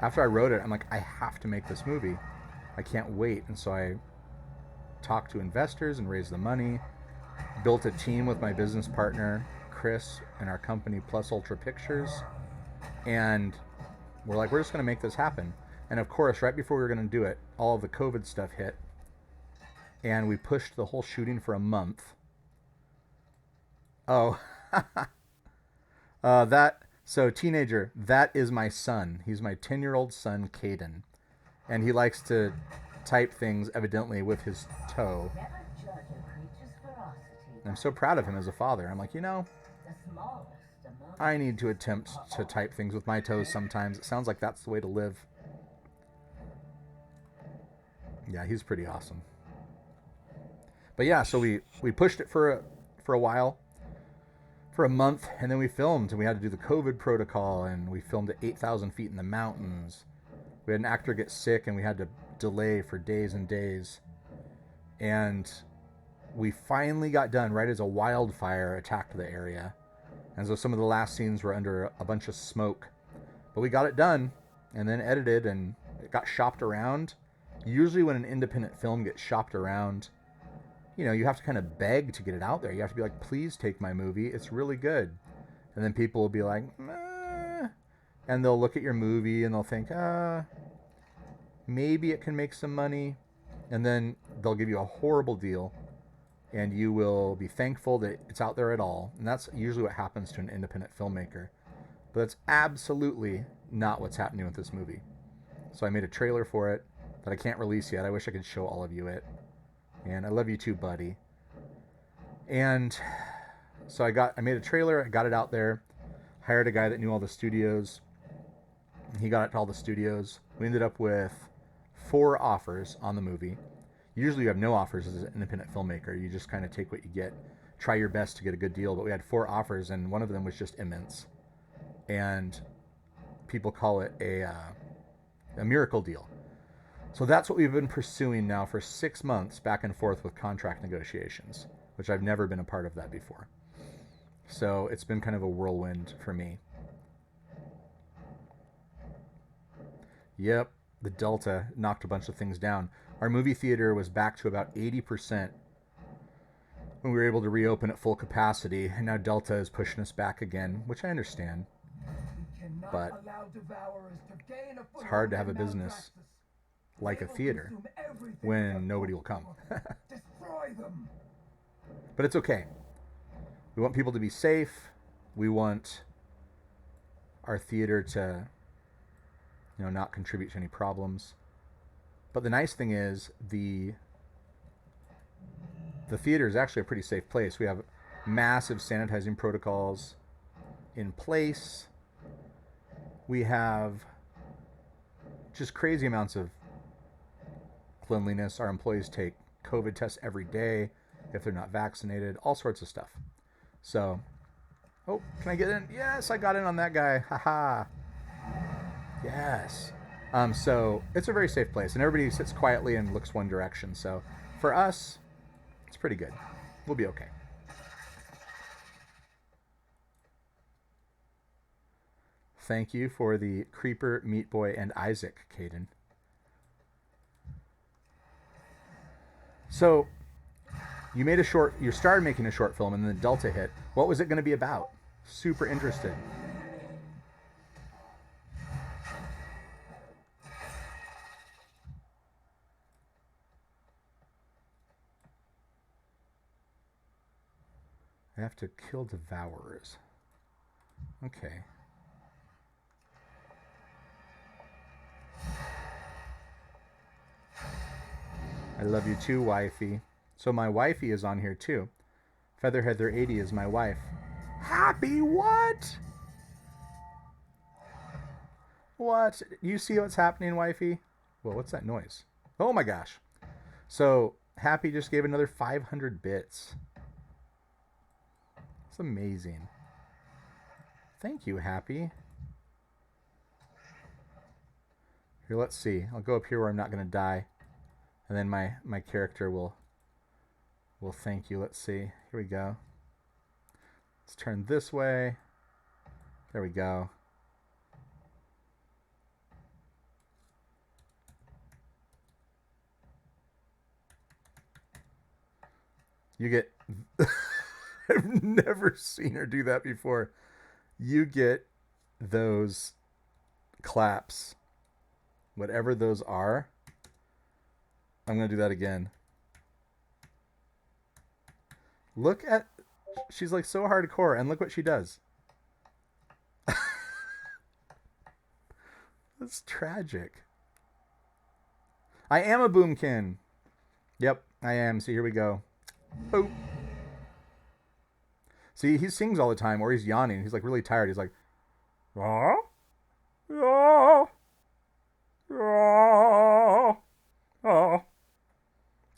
after I wrote it, I'm like, I have to make this movie. I can't wait. And so I talked to investors and raised the money, built a team with my business partner, Chris, and our company, Plus Ultra Pictures. And we're like, we're just going to make this happen. And of course, right before we were going to do it, all of the COVID stuff hit. And we pushed the whole shooting for a month. Oh, so teenager, that is my son. He's my 10-year-old son, Caden. And he likes to type things, evidently, with his toe. Never judge a creature's ferocity. I'm so proud of him as a father. I'm like, The smallest among I need to attempt to type things with my toes sometimes. It sounds like that's the way to live. Yeah, he's pretty awesome. But yeah, so we pushed it for a while, for a month, and then we filmed, and we had to do the COVID protocol, and we filmed at 8,000 feet in the mountains. We had an actor get sick, and we had to delay for days and days. And we finally got done right as a wildfire attacked the area. And so some of the last scenes were under a bunch of smoke. But we got it done, and then edited, and it got shopped around. Usually when an independent film gets shopped around, you know, you have to kind of beg to get it out there. You have to be like, please take my movie. It's really good. And then people will be like, meh. And they'll look at your movie and they'll think, maybe it can make some money. And then they'll give you a horrible deal. And you will be thankful that it's out there at all. And that's usually what happens to an independent filmmaker. But that's absolutely not what's happening with this movie. So I made a trailer for it that I can't release yet. I wish I could show all of you it. And I love you too, buddy. And so I made a trailer, I got it out there, hired a guy that knew all the studios. He got it to all the studios. We ended up with 4 offers on the movie. Usually you have no offers as an independent filmmaker. You just kind of take what you get, try your best to get a good deal. But we had 4 offers, and one of them was just immense. And people call it a miracle deal. So that's what we've been pursuing now for 6 months, back and forth with contract negotiations, which I've never been a part of that before. So it's been kind of a whirlwind for me. Yep, the Delta knocked a bunch of things down. Our movie theater was back to about 80% when we were able to reopen at full capacity, and now Delta is pushing us back again, which I understand. But it's hard to have a business like a theater when nobody will come. But it's okay. We want people to be safe. We want our theater to, not contribute to any problems. But the nice thing is the theater is actually a pretty safe place. We have massive sanitizing protocols in place. We have just crazy amounts of cleanliness. Our employees take COVID tests every day if they're not vaccinated, all sorts of stuff. So, oh, can I get in? Yes, I got in on that guy. Haha. Yes. So it's a very safe place, and everybody sits quietly and looks one direction. So for us, it's pretty good. We'll be okay. Thank you for the Creeper, Meat Boy, and Isaac, Caden. So you started making a short film, and then the Delta hit. What was it going to be about? Super interested. I have to kill devourers. Okay. I love you too, wifey. So my wifey is on here too. Featherheather80 is my wife. Happy what? What? You see what's happening, wifey? Well, what's that noise? Oh my gosh. So Happy just gave another 500 bits. It's amazing. Thank you, Happy. Here, let's see. I'll go up here where I'm not going to die. And then my character will thank you. Let's see. Here we go. Let's turn this way. There we go. You get... I've never seen her do that before. You get those claps, whatever those are. I'm going to do that again. Look at... She's like so hardcore, and look what she does. That's tragic. I am a boomkin. Yep, I am. See, here we go. Oh. See, he sings all the time, or he's yawning. He's like really tired. He's like, ah, ah, ah, ah.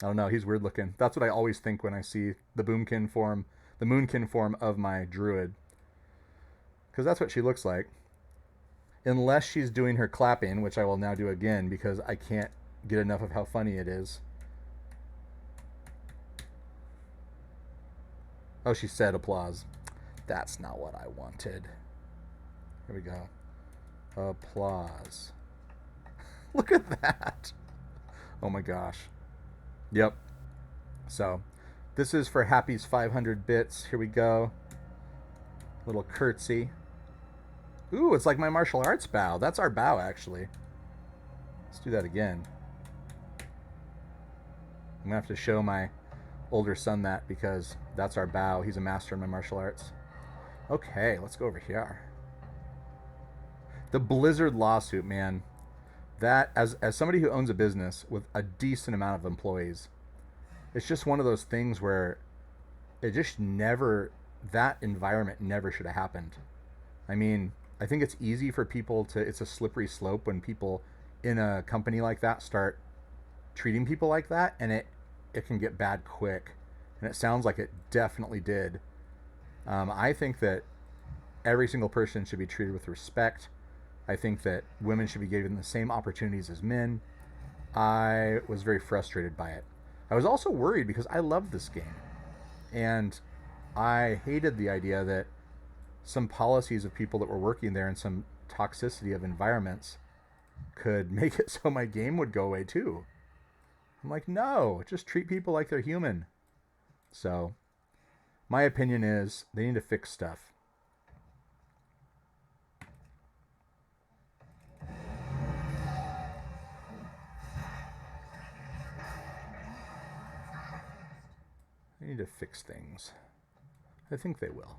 I don't know. He's weird looking. That's what I always think when I see the boomkin form, the moonkin form of my druid. Because that's what she looks like. Unless she's doing her clapping, which I will now do again because I can't get enough of how funny it is. Oh, she said applause. That's not what I wanted. Here we go. Applause. Look at that. Oh my gosh. Yep. So, this is for Happy's 500 bits. Here we go. Little curtsy. Ooh, it's like my martial arts bow. That's our bow, actually. Let's do that again. I'm going to have to show my older son that because that's our bow. He's a master in my martial arts. Okay, let's go over here. The Blizzard lawsuit, man. That, as somebody who owns a business with a decent amount of employees, it's just one of those things where it just never, that environment never should have happened. I mean, I think it's easy for people to, it's a slippery slope when people in a company like that start treating people like that, and it can get bad quick. And it sounds like it definitely did. I think that every single person should be treated with respect. I think that women should be given the same opportunities as men. I was very frustrated by it. I was also worried because I loved this game. And I hated the idea that some policies of people that were working there and some toxicity of environments could make it so my game would go away too. I'm like, no, just treat people like they're human. So, my opinion is they need to fix stuff. They need to fix things. I think they will.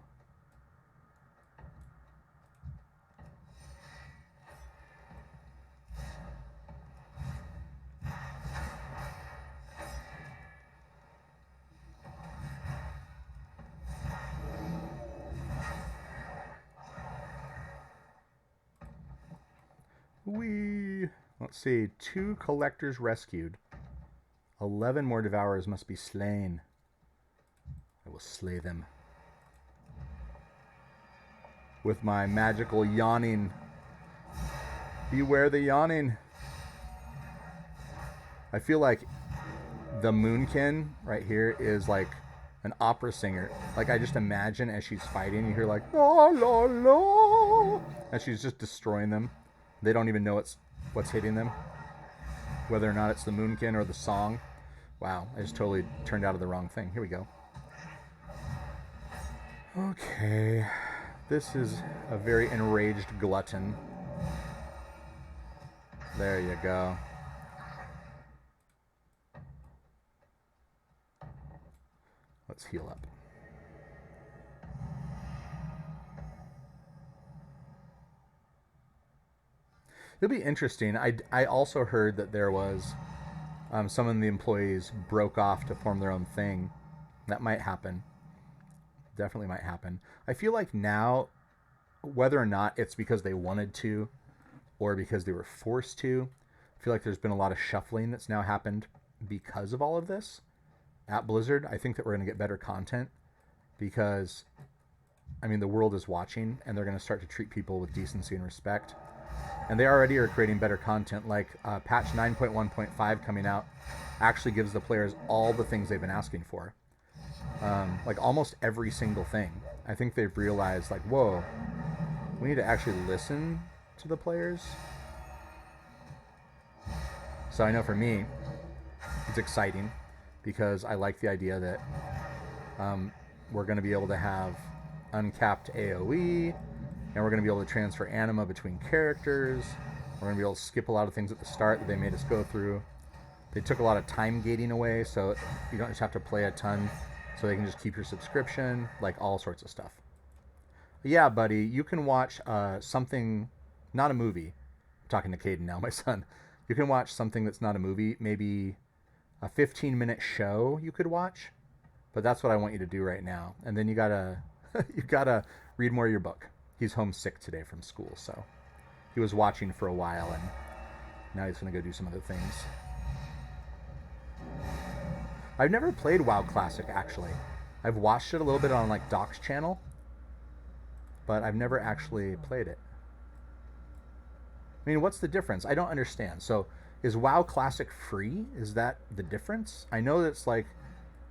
Let's see, 2 collectors rescued. 11 more devourers must be slain. I will slay them. With my magical yawning. Beware the yawning. I feel like the Moonkin right here is like an opera singer. Like I just imagine as she's fighting, you hear like, la la la, and she's just destroying them. They don't even know what's hitting them, whether or not it's the Moonkin or the song. Wow, I just totally turned out of the wrong thing. Here we go. Okay, this is a very enraged glutton. There you go. Let's heal up. It'll be interesting. I also heard that there was some of the employees broke off to form their own thing. That might happen. Definitely might happen. I feel like now, whether or not it's because they wanted to or because they were forced to, I feel like there's been a lot of shuffling that's now happened because of all of this at Blizzard. I think that we're going to get better content because, I mean, the world is watching and they're going to start to treat people with decency and respect. And they already are creating better content, like patch 9.1.5 coming out actually gives the players all the things they've been asking for. like almost every single thing. I think they've realized, like, whoa, we need to actually listen to the players. So I know for me, it's exciting because I like the idea that we're going to be able to have uncapped AoE, and we're going to be able to transfer anima between characters. We're going to be able to skip a lot of things at the start that they made us go through. They took a lot of time gating away, so you don't just have to play a ton, so they can just keep your subscription, like all sorts of stuff. But yeah, buddy, you can watch something, not a movie. I'm talking to Caden now, my son. You can watch something that's not a movie, maybe a 15-minute show you could watch, but that's what I want you to do right now. And then you gotta you gotta read more of your book. He's homesick today from school, so he was watching for a while, and now he's gonna go do some other things. I've never played WoW Classic, actually. I've watched it a little bit on like Doc's channel, but I've never actually played it. I mean, what's the difference? I don't understand. So is WoW Classic free? Is that the difference? I know that's like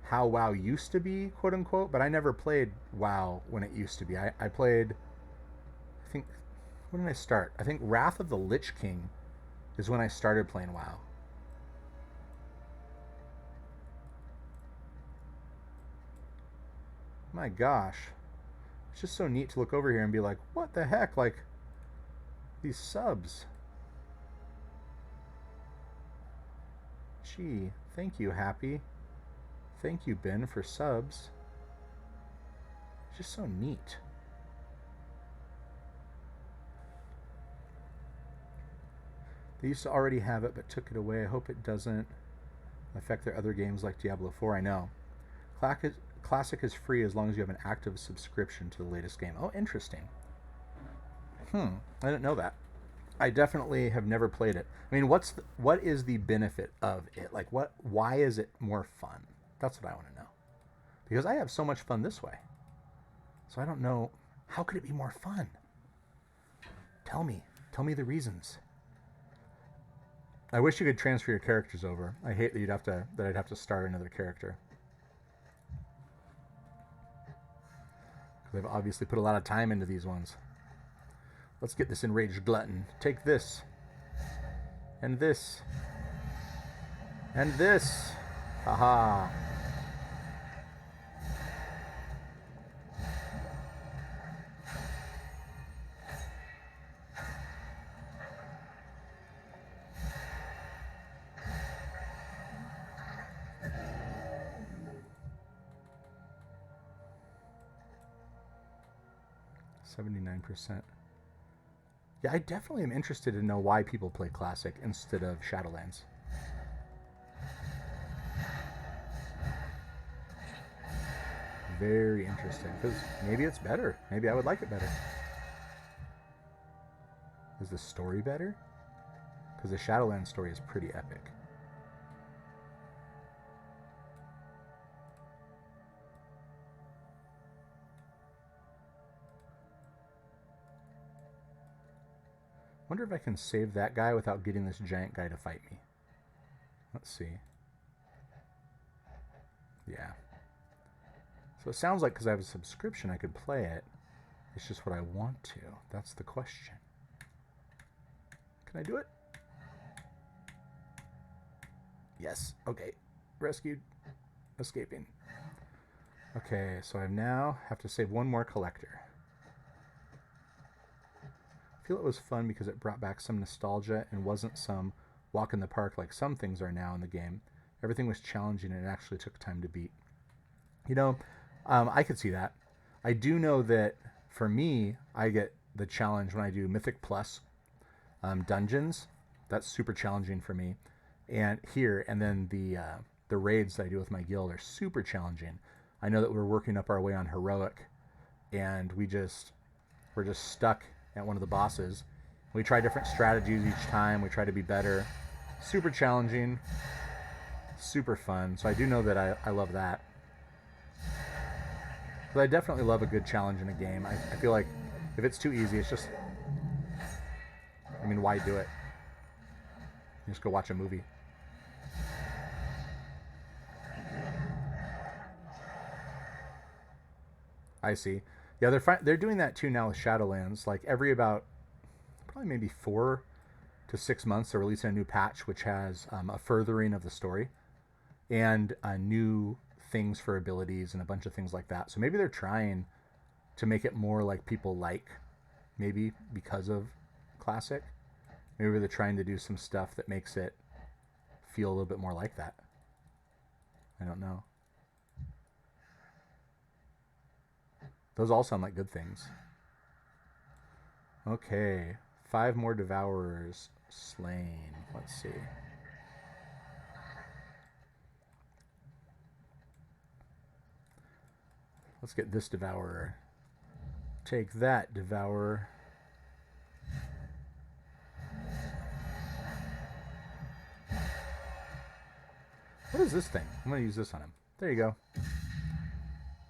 how WoW used to be, quote unquote, but I never played WoW when it used to be. I played, I think, when did I start? I think Wrath of the Lich King is when I started playing WoW. My gosh. It's just so neat to look over here and be like, what the heck? Like, these subs. Gee, thank you, Happy. Thank you, Ben, for subs. It's just so neat. They used to already have it, but took it away. I hope it doesn't affect their other games like Diablo 4. I know. Classic is free as long as you have an active subscription to the latest game. Oh, interesting. I didn't know that. I definitely have never played it. I mean, what is the benefit of it? Like, why is it more fun? That's what I want to know. Because I have so much fun this way. So I don't know, how could it be more fun? Tell me the reasons. I wish you could transfer your characters over. I hate that I'd have to start another character. They've obviously put a lot of time into these ones. Let's get this enraged glutton. Take this. And this. And this. Haha. %. Yeah, I definitely am interested to know why people play Classic instead of Shadowlands. Very interesting, because maybe it's better. Maybe I would like it better. Is the story better? Because the Shadowlands story is pretty epic. Wonder if I can save that guy without getting this giant guy to fight me. Let's see. Yeah. So it sounds like because I have a subscription I could play it. It's just what I want to. That's the question. Can I do it? Yes. Okay. Rescued. Escaping. Okay, so I now have to save one more collector. I feel it was fun because it brought back some nostalgia and wasn't some walk in the park like some things are now in the game. Everything was challenging and it actually took time to beat. You know, I could see that. I do know that for me, I get the challenge when I do Mythic Plus dungeons. That's super challenging for me. And then the raids that I do with my guild are super challenging. I know that we're working up our way on Heroic, and we're just stuck at one of the bosses. We try different strategies each time. We try to be better. Super challenging. Super fun. So I do know that I love that. But I definitely love a good challenge in a game. I feel like if it's too easy, it's just... I mean, why do it? You just go watch a movie. I see. Yeah, they're doing that too now with Shadowlands. Like every about probably maybe 4 to 6 months, they're releasing a new patch which has a furthering of the story and new things for abilities and a bunch of things like that. So maybe they're trying to make it more like people like, maybe because of Classic. Maybe they're trying to do some stuff that makes it feel a little bit more like that. I don't know. Those all sound like good things. Okay, 5 more Devourers slain. Let's see. Let's get this Devourer. Take that, Devourer. What is this thing? I'm going to use this on him. There you go.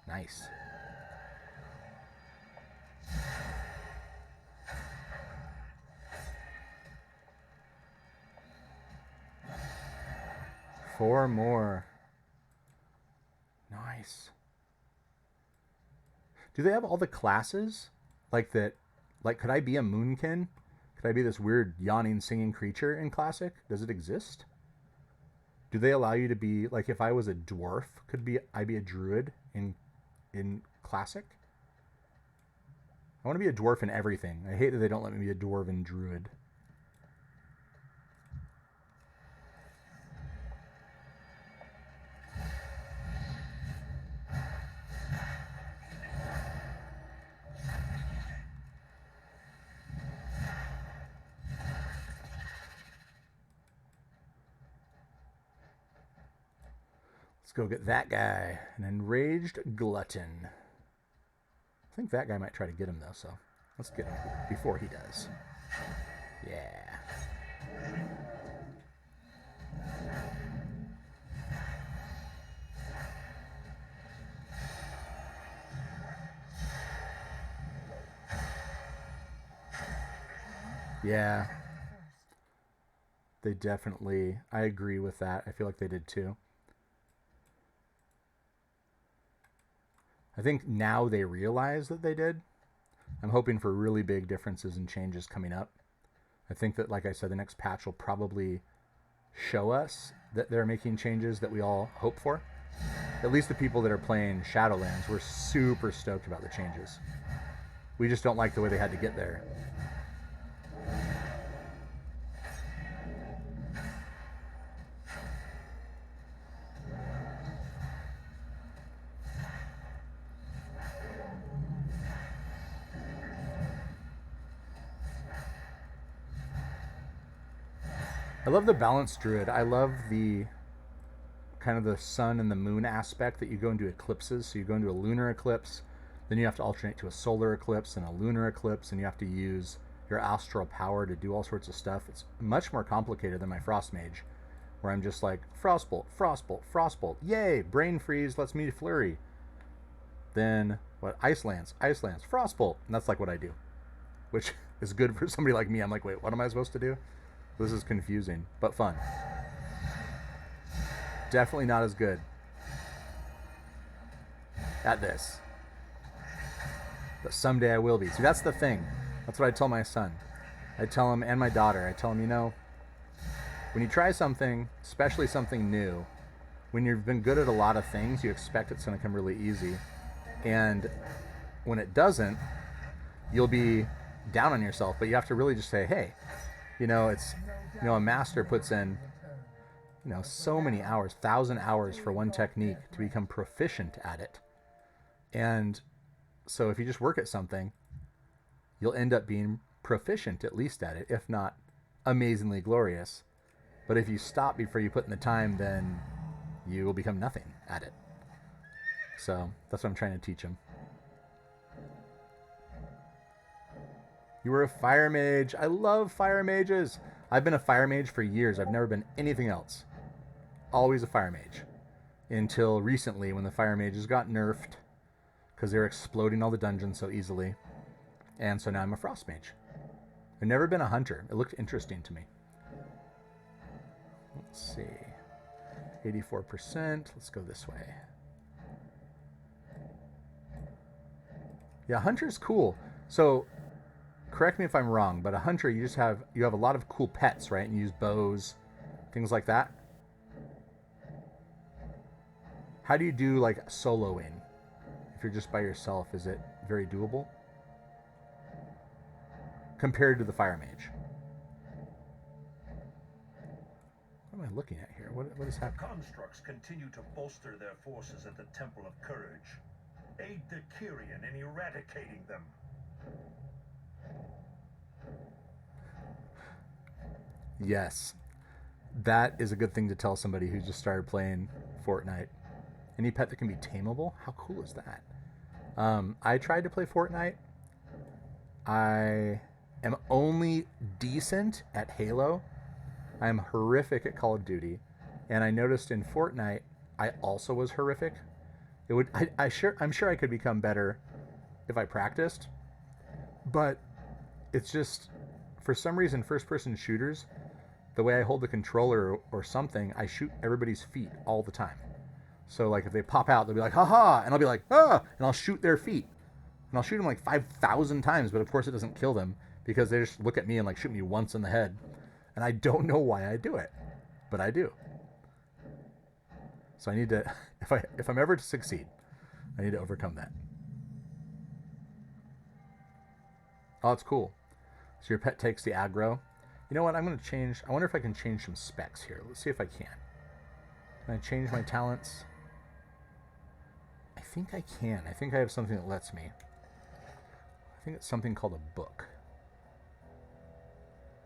Nice. Four more. Nice. Do they have all the classes? Like that? Like, could I be a Moonkin? Could I be this weird yawning singing creature in Classic? Does it exist? Do they allow you to be, like, if I was a dwarf, I be a druid in Classic? I want to be a dwarf in everything. I hate that they don't let me be a dwarven druid. Let's go get that guy. An enraged glutton. I think that guy might try to get him, though, so let's get him before he does. Yeah. Yeah. They definitely, I agree with that. I feel like they did too. I think now they realize that they did. I'm hoping for really big differences and changes coming up. I think that, like I said, the next patch will probably show us that they're making changes that we all hope for. At least the people that are playing Shadowlands were super stoked about the changes. We just don't like the way they had to get there. I love the balanced druid. I love the kind of the sun and the moon aspect that you go into eclipses. So you go into a lunar eclipse, then you have to alternate to a solar eclipse and a lunar eclipse, and you have to use your astral power to do all sorts of stuff. It's much more complicated than my frost mage, where I'm just like, frostbolt, frostbolt, frostbolt, yay, brain freeze, lets me flurry. Then what? Ice lance, frostbolt, and that's like what I do, which is good for somebody like me. I'm like, wait, what am I supposed to do? This is confusing, but fun. Definitely not as good at this, but someday I will be. See, that's the thing. That's what I tell my son. I tell him, and my daughter, I tell him, you know, when you try something, especially something new, when you've been good at a lot of things, you expect it's going to come really easy. And when it doesn't, you'll be down on yourself, but you have to really just say, hey, you know, it's, you know, a master puts in, you know, so many hours, 1,000 hours for one technique to become proficient at it. And so if you just work at something, you'll end up being proficient at least at it, if not amazingly glorious. But if you stop before you put in the time, then you will become nothing at it. So that's what I'm trying to teach him. You were a fire mage. I love fire mages. I've been a fire mage for years. I've never been anything else. Always a fire mage. Until recently when the fire mages got nerfed because they're exploding all the dungeons so easily. And so now I'm a frost mage. I've never been a hunter. It looked interesting to me. Let's see. 84%. Let's go this way. Yeah, hunter's cool. So correct me if I'm wrong, but a hunter you have a lot of cool pets, right? And you use bows, things like that. How do you do like soloing? If you're just by yourself, is it very doable compared to the fire mage? What am I looking at here? What is happening? Constructs continue to bolster their forces at the Temple of Courage. Aid the Kyrian in eradicating them. Yes, that is a good thing to tell somebody who just started playing Fortnite. Any pet that can be tameable? How cool is that? I tried to play Fortnite. I am only decent at Halo. I am horrific at Call of Duty, and I noticed in Fortnite I also was horrific. I'm sure I could become better if I practiced, but it's just for some reason first-person shooters, the way I hold the controller or something, I shoot everybody's feet all the time. So like if they pop out, they'll be like, haha, and I'll be like, ah, and I'll shoot their feet. And I'll shoot them like 5,000 times, but of course it doesn't kill them because they just look at me and like shoot me once in the head. And I don't know why I do it, but I do. So I need to, if I'm ever to succeed, I need to overcome that. Oh, it's cool. So your pet takes the aggro. You know what? I'm going to change. I wonder if I can change some specs here. Let's see if I can. Can I change my talents? I think I can. I think I have something that lets me. I think it's something called a book.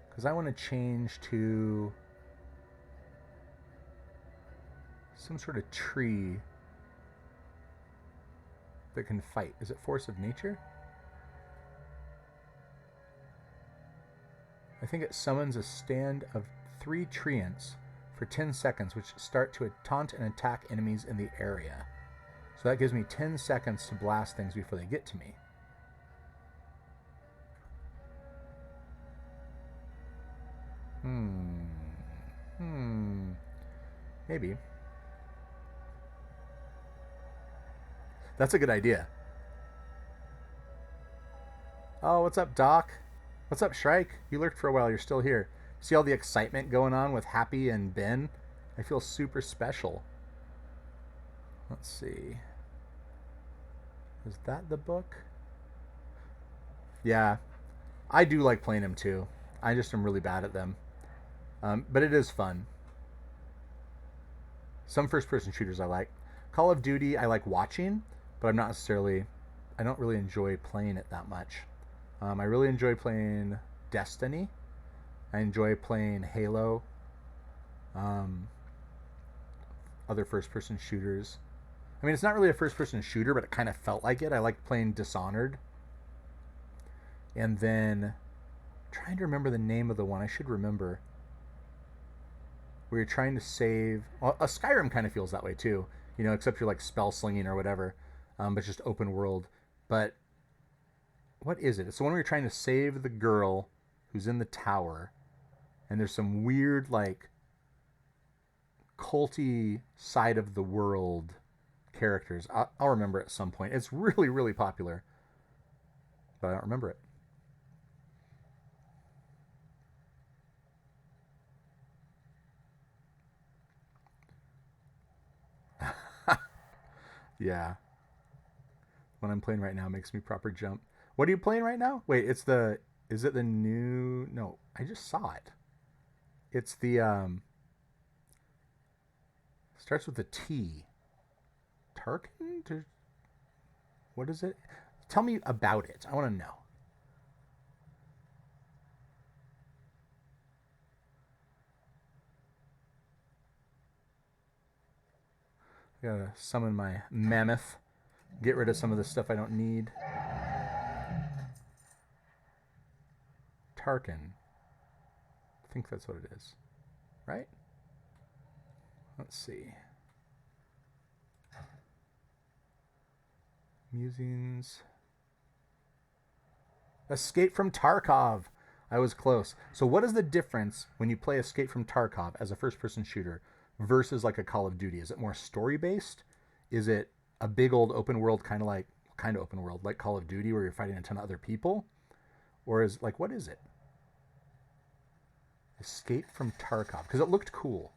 Because I want to change to some sort of tree that can fight. Is it force of nature? I think it summons a stand of 3 treants for 10 seconds, which start to taunt and attack enemies in the area. So that gives me 10 seconds to blast things before they get to me. Maybe. That's a good idea. Oh, what's up, Doc? What's up, Shrike? You lurked for a while. You're still here. See all the excitement going on with Happy and Ben? I feel super special. Let's see. Is that the book? Yeah. I do like playing them too. I just am really bad at them. But it is fun. Some first-person shooters I like. Call of Duty I like watching, but I don't really enjoy playing it that much. I really enjoy playing Destiny. I enjoy playing Halo. Other first-person shooters. I mean, it's not really a first-person shooter, but it kind of felt like it. I like playing Dishonored. And then, trying to remember the name of the one. I should remember. Where you're trying to save... Well, a Skyrim kind of feels that way, too. You know, except you're like spell slinging or whatever. But it's just open world. But what is it? It's the one where you're trying to save the girl who's in the tower. And there's some weird, like, culty side of the world characters. I'll remember it at some point. It's really, really popular. But I don't remember it. Yeah. What I'm playing right now makes me proper jump. What are you playing right now? Wait, is it the new... No, I just saw it. It's the, starts with a T. Tarkin? What is it? Tell me about it. I want to know. I gotta summon my mammoth. Get rid of some of the stuff I don't need. Tarkin. I think that's what it is. Right? Let's see. Musings. Escape from Tarkov. I was close. So what is the difference when you play Escape from Tarkov as a first-person shooter versus like a Call of Duty? Is it more story-based? Is it a big old open world kind of like kind of open world, like Call of Duty, where you're fighting a ton of other people? Or is, like, what is it? Escape from Tarkov. Because it looked cool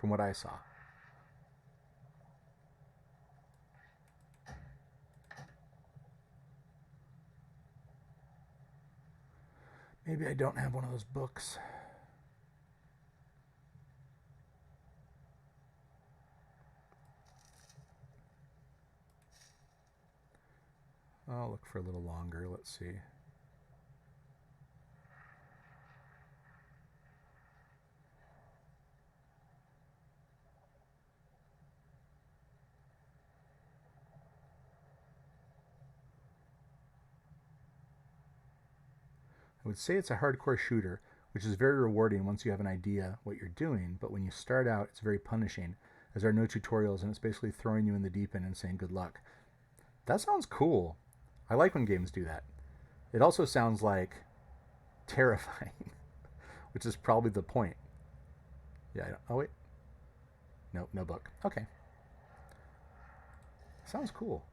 from what I saw. Maybe I don't have one of those books. I'll look for a little longer. Let's see. I would say it's a hardcore shooter, which is very rewarding once you have an idea what you're doing, but when you start out, it's very punishing, as there are no tutorials, and it's basically throwing you in the deep end and saying good luck. That sounds cool. I like when games do that. It also sounds like terrifying, which is probably the point. Yeah, oh wait. No, no book. Okay. Sounds cool.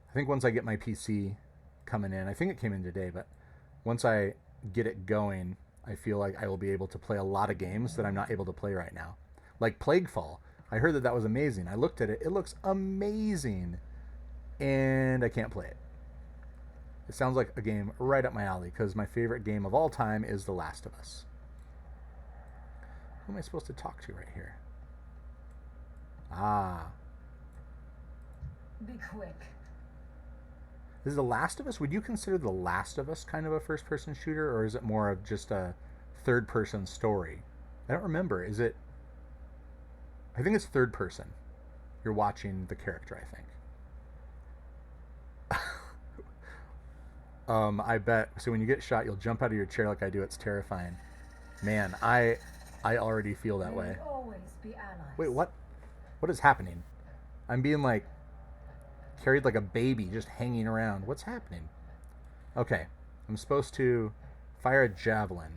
I think once I get my PC coming in, I think it came in today, but once I get it going, I feel like I will be able to play a lot of games that I'm not able to play right now. Like Plaguefall. I heard that was amazing. I looked at it. It looks amazing. And I can't play it. It sounds like a game right up my alley, because my favorite game of all time is The Last of Us. Who am I supposed to talk to right here? Ah. Be quick. Is The Last of Us, would you consider The Last of Us kind of a first-person shooter, or is it more of just a third-person story? I don't remember. Is it... I think it's third-person. You're watching the character, I think. I bet. So when you get shot, you'll jump out of your chair like I do. It's terrifying. Man, I already feel that way. We'll always be allies. Wait, what? What is happening? I'm being, like, carried like a baby, just hanging around. What's happening? Okay, I'm supposed to fire a javelin.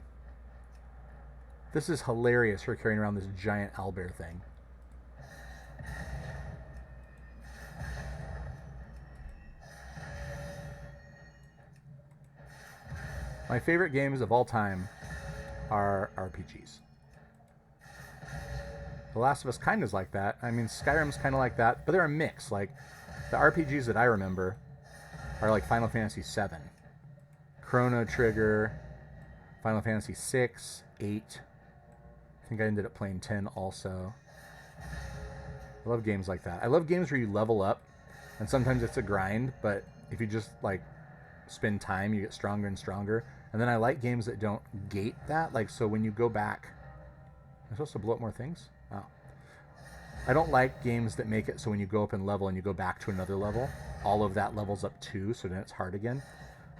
This is hilarious, her carrying around this giant owlbear thing. My favorite games of all time are RPGs. The Last of Us kind of is like that. I mean, Skyrim's kind of like that, but they're a mix. Like, the RPGs that I remember are like Final Fantasy VII, Chrono Trigger, Final Fantasy VI, 8. I think I ended up playing 10 also. I love games like that. I love games where you level up, and sometimes it's a grind, but if you just, like, spend time, you get stronger and stronger. And then I like games that don't gate that. Like, so when you go back... Am I supposed to blow up more things? Oh. I don't like games that make it so when you go up in level and you go back to another level, all of that levels up too, so then it's hard again.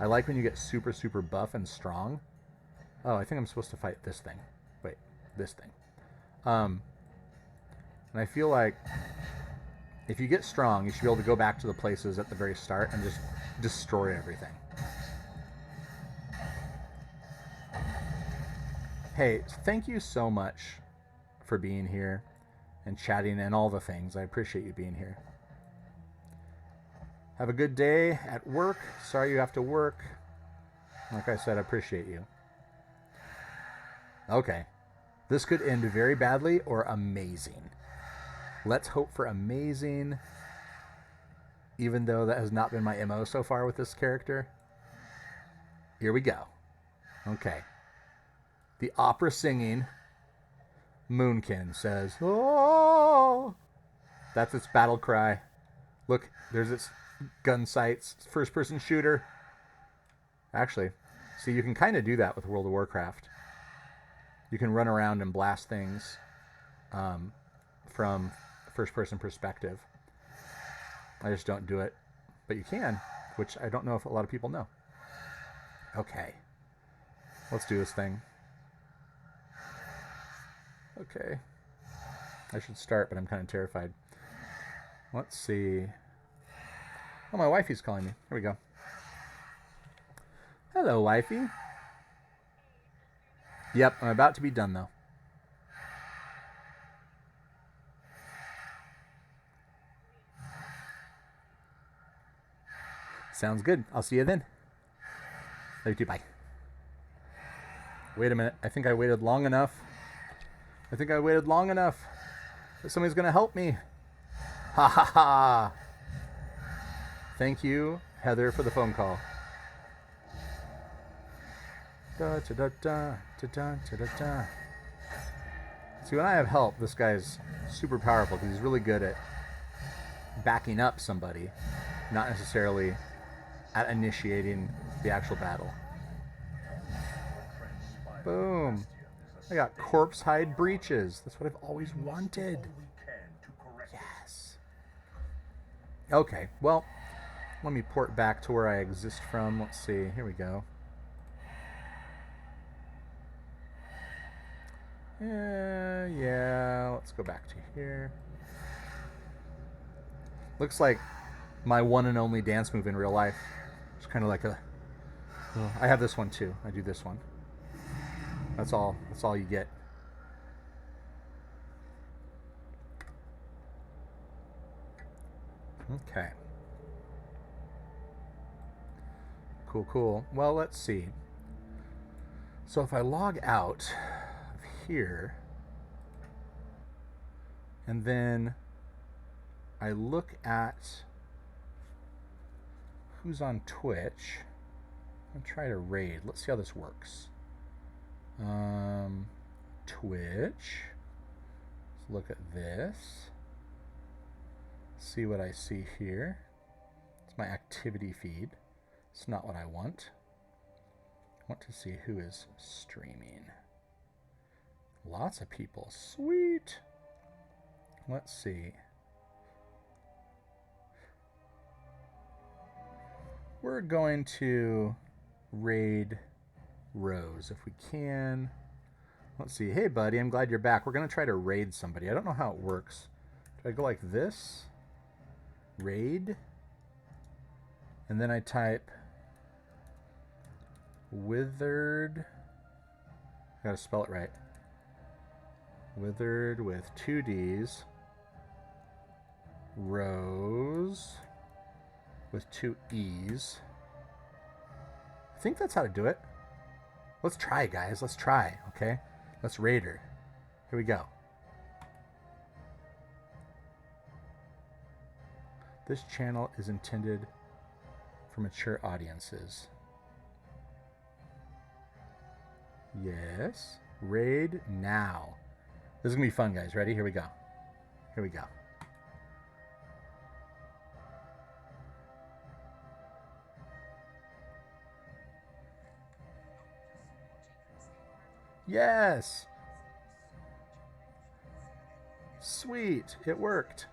I like when you get super, super buff and strong. Oh, I think I'm supposed to fight this thing. Wait, this thing. And I feel like if you get strong, you should be able to go back to the places at the very start and just destroy everything. Hey, thank you so much for being here and chatting and all the things. I appreciate you being here. Have a good day at work. Sorry you have to work. Like I said, I appreciate you. Okay. This could end very badly or amazing. Let's hope for amazing, even though that has not been my MO so far with this character. Here we go. Okay. The opera singing Moonkin says, "Oh!" That's its battle cry. Look, there's its gun sights. It's first-person shooter. Actually, see, you can kind of do that with World of Warcraft. You can run around and blast things from first-person perspective. I just don't do it, but you can, which I don't know if a lot of people know. Okay, let's do this thing. Okay, I should start, but I'm kind of terrified. Let's see. Oh, my wifey's calling me. Here we go. Hello, wifey. Yep, I'm about to be done, though. Sounds good. I'll see you then. Love you too. Bye. Wait a minute. I think I waited long enough. That somebody's going to help me. Ha ha ha. Thank you, Heather, for the phone call. Da, da, da, da, da, da, da, da. See, when I have help, this guy's super powerful because he's really good at backing up somebody, not necessarily at initiating the actual battle. Boom. I got corpse hide breeches. That's what I've always wanted. Yes. Okay, well, let me port back to where I exist from. Let's see. Here we go. Yeah, let's go back to here. Looks like my one and only dance move in real life. It's kind of like a... Oh, I have this one too. I do this one. That's all you get. Okay. Cool. Well, let's see. So if I log out of here, and then I look at who's on Twitch, I'm gonna try to raid. Let's see how this works. Twitch. Let's look at this. See what I see here. It's my activity feed. It's not what I want. I want to see who is streaming. Lots of people. Sweet. Let's see. We're going to raid Rose if we can. Let's see. Hey, buddy, I'm glad you're back. We're going to try to raid somebody. I don't know how it works. Do I go like this? Raid? And then I type Withered. I gotta spell it right. Withered with 2 D's. Rose with 2 E's. I think that's how to do it. Let's try, guys. Let's try, okay? Let's raid her. Here we go. This channel is intended for mature audiences. Yes. Raid now. This is going to be fun, guys. Ready? Here we go. Here we go. Yes. Sweet. It worked.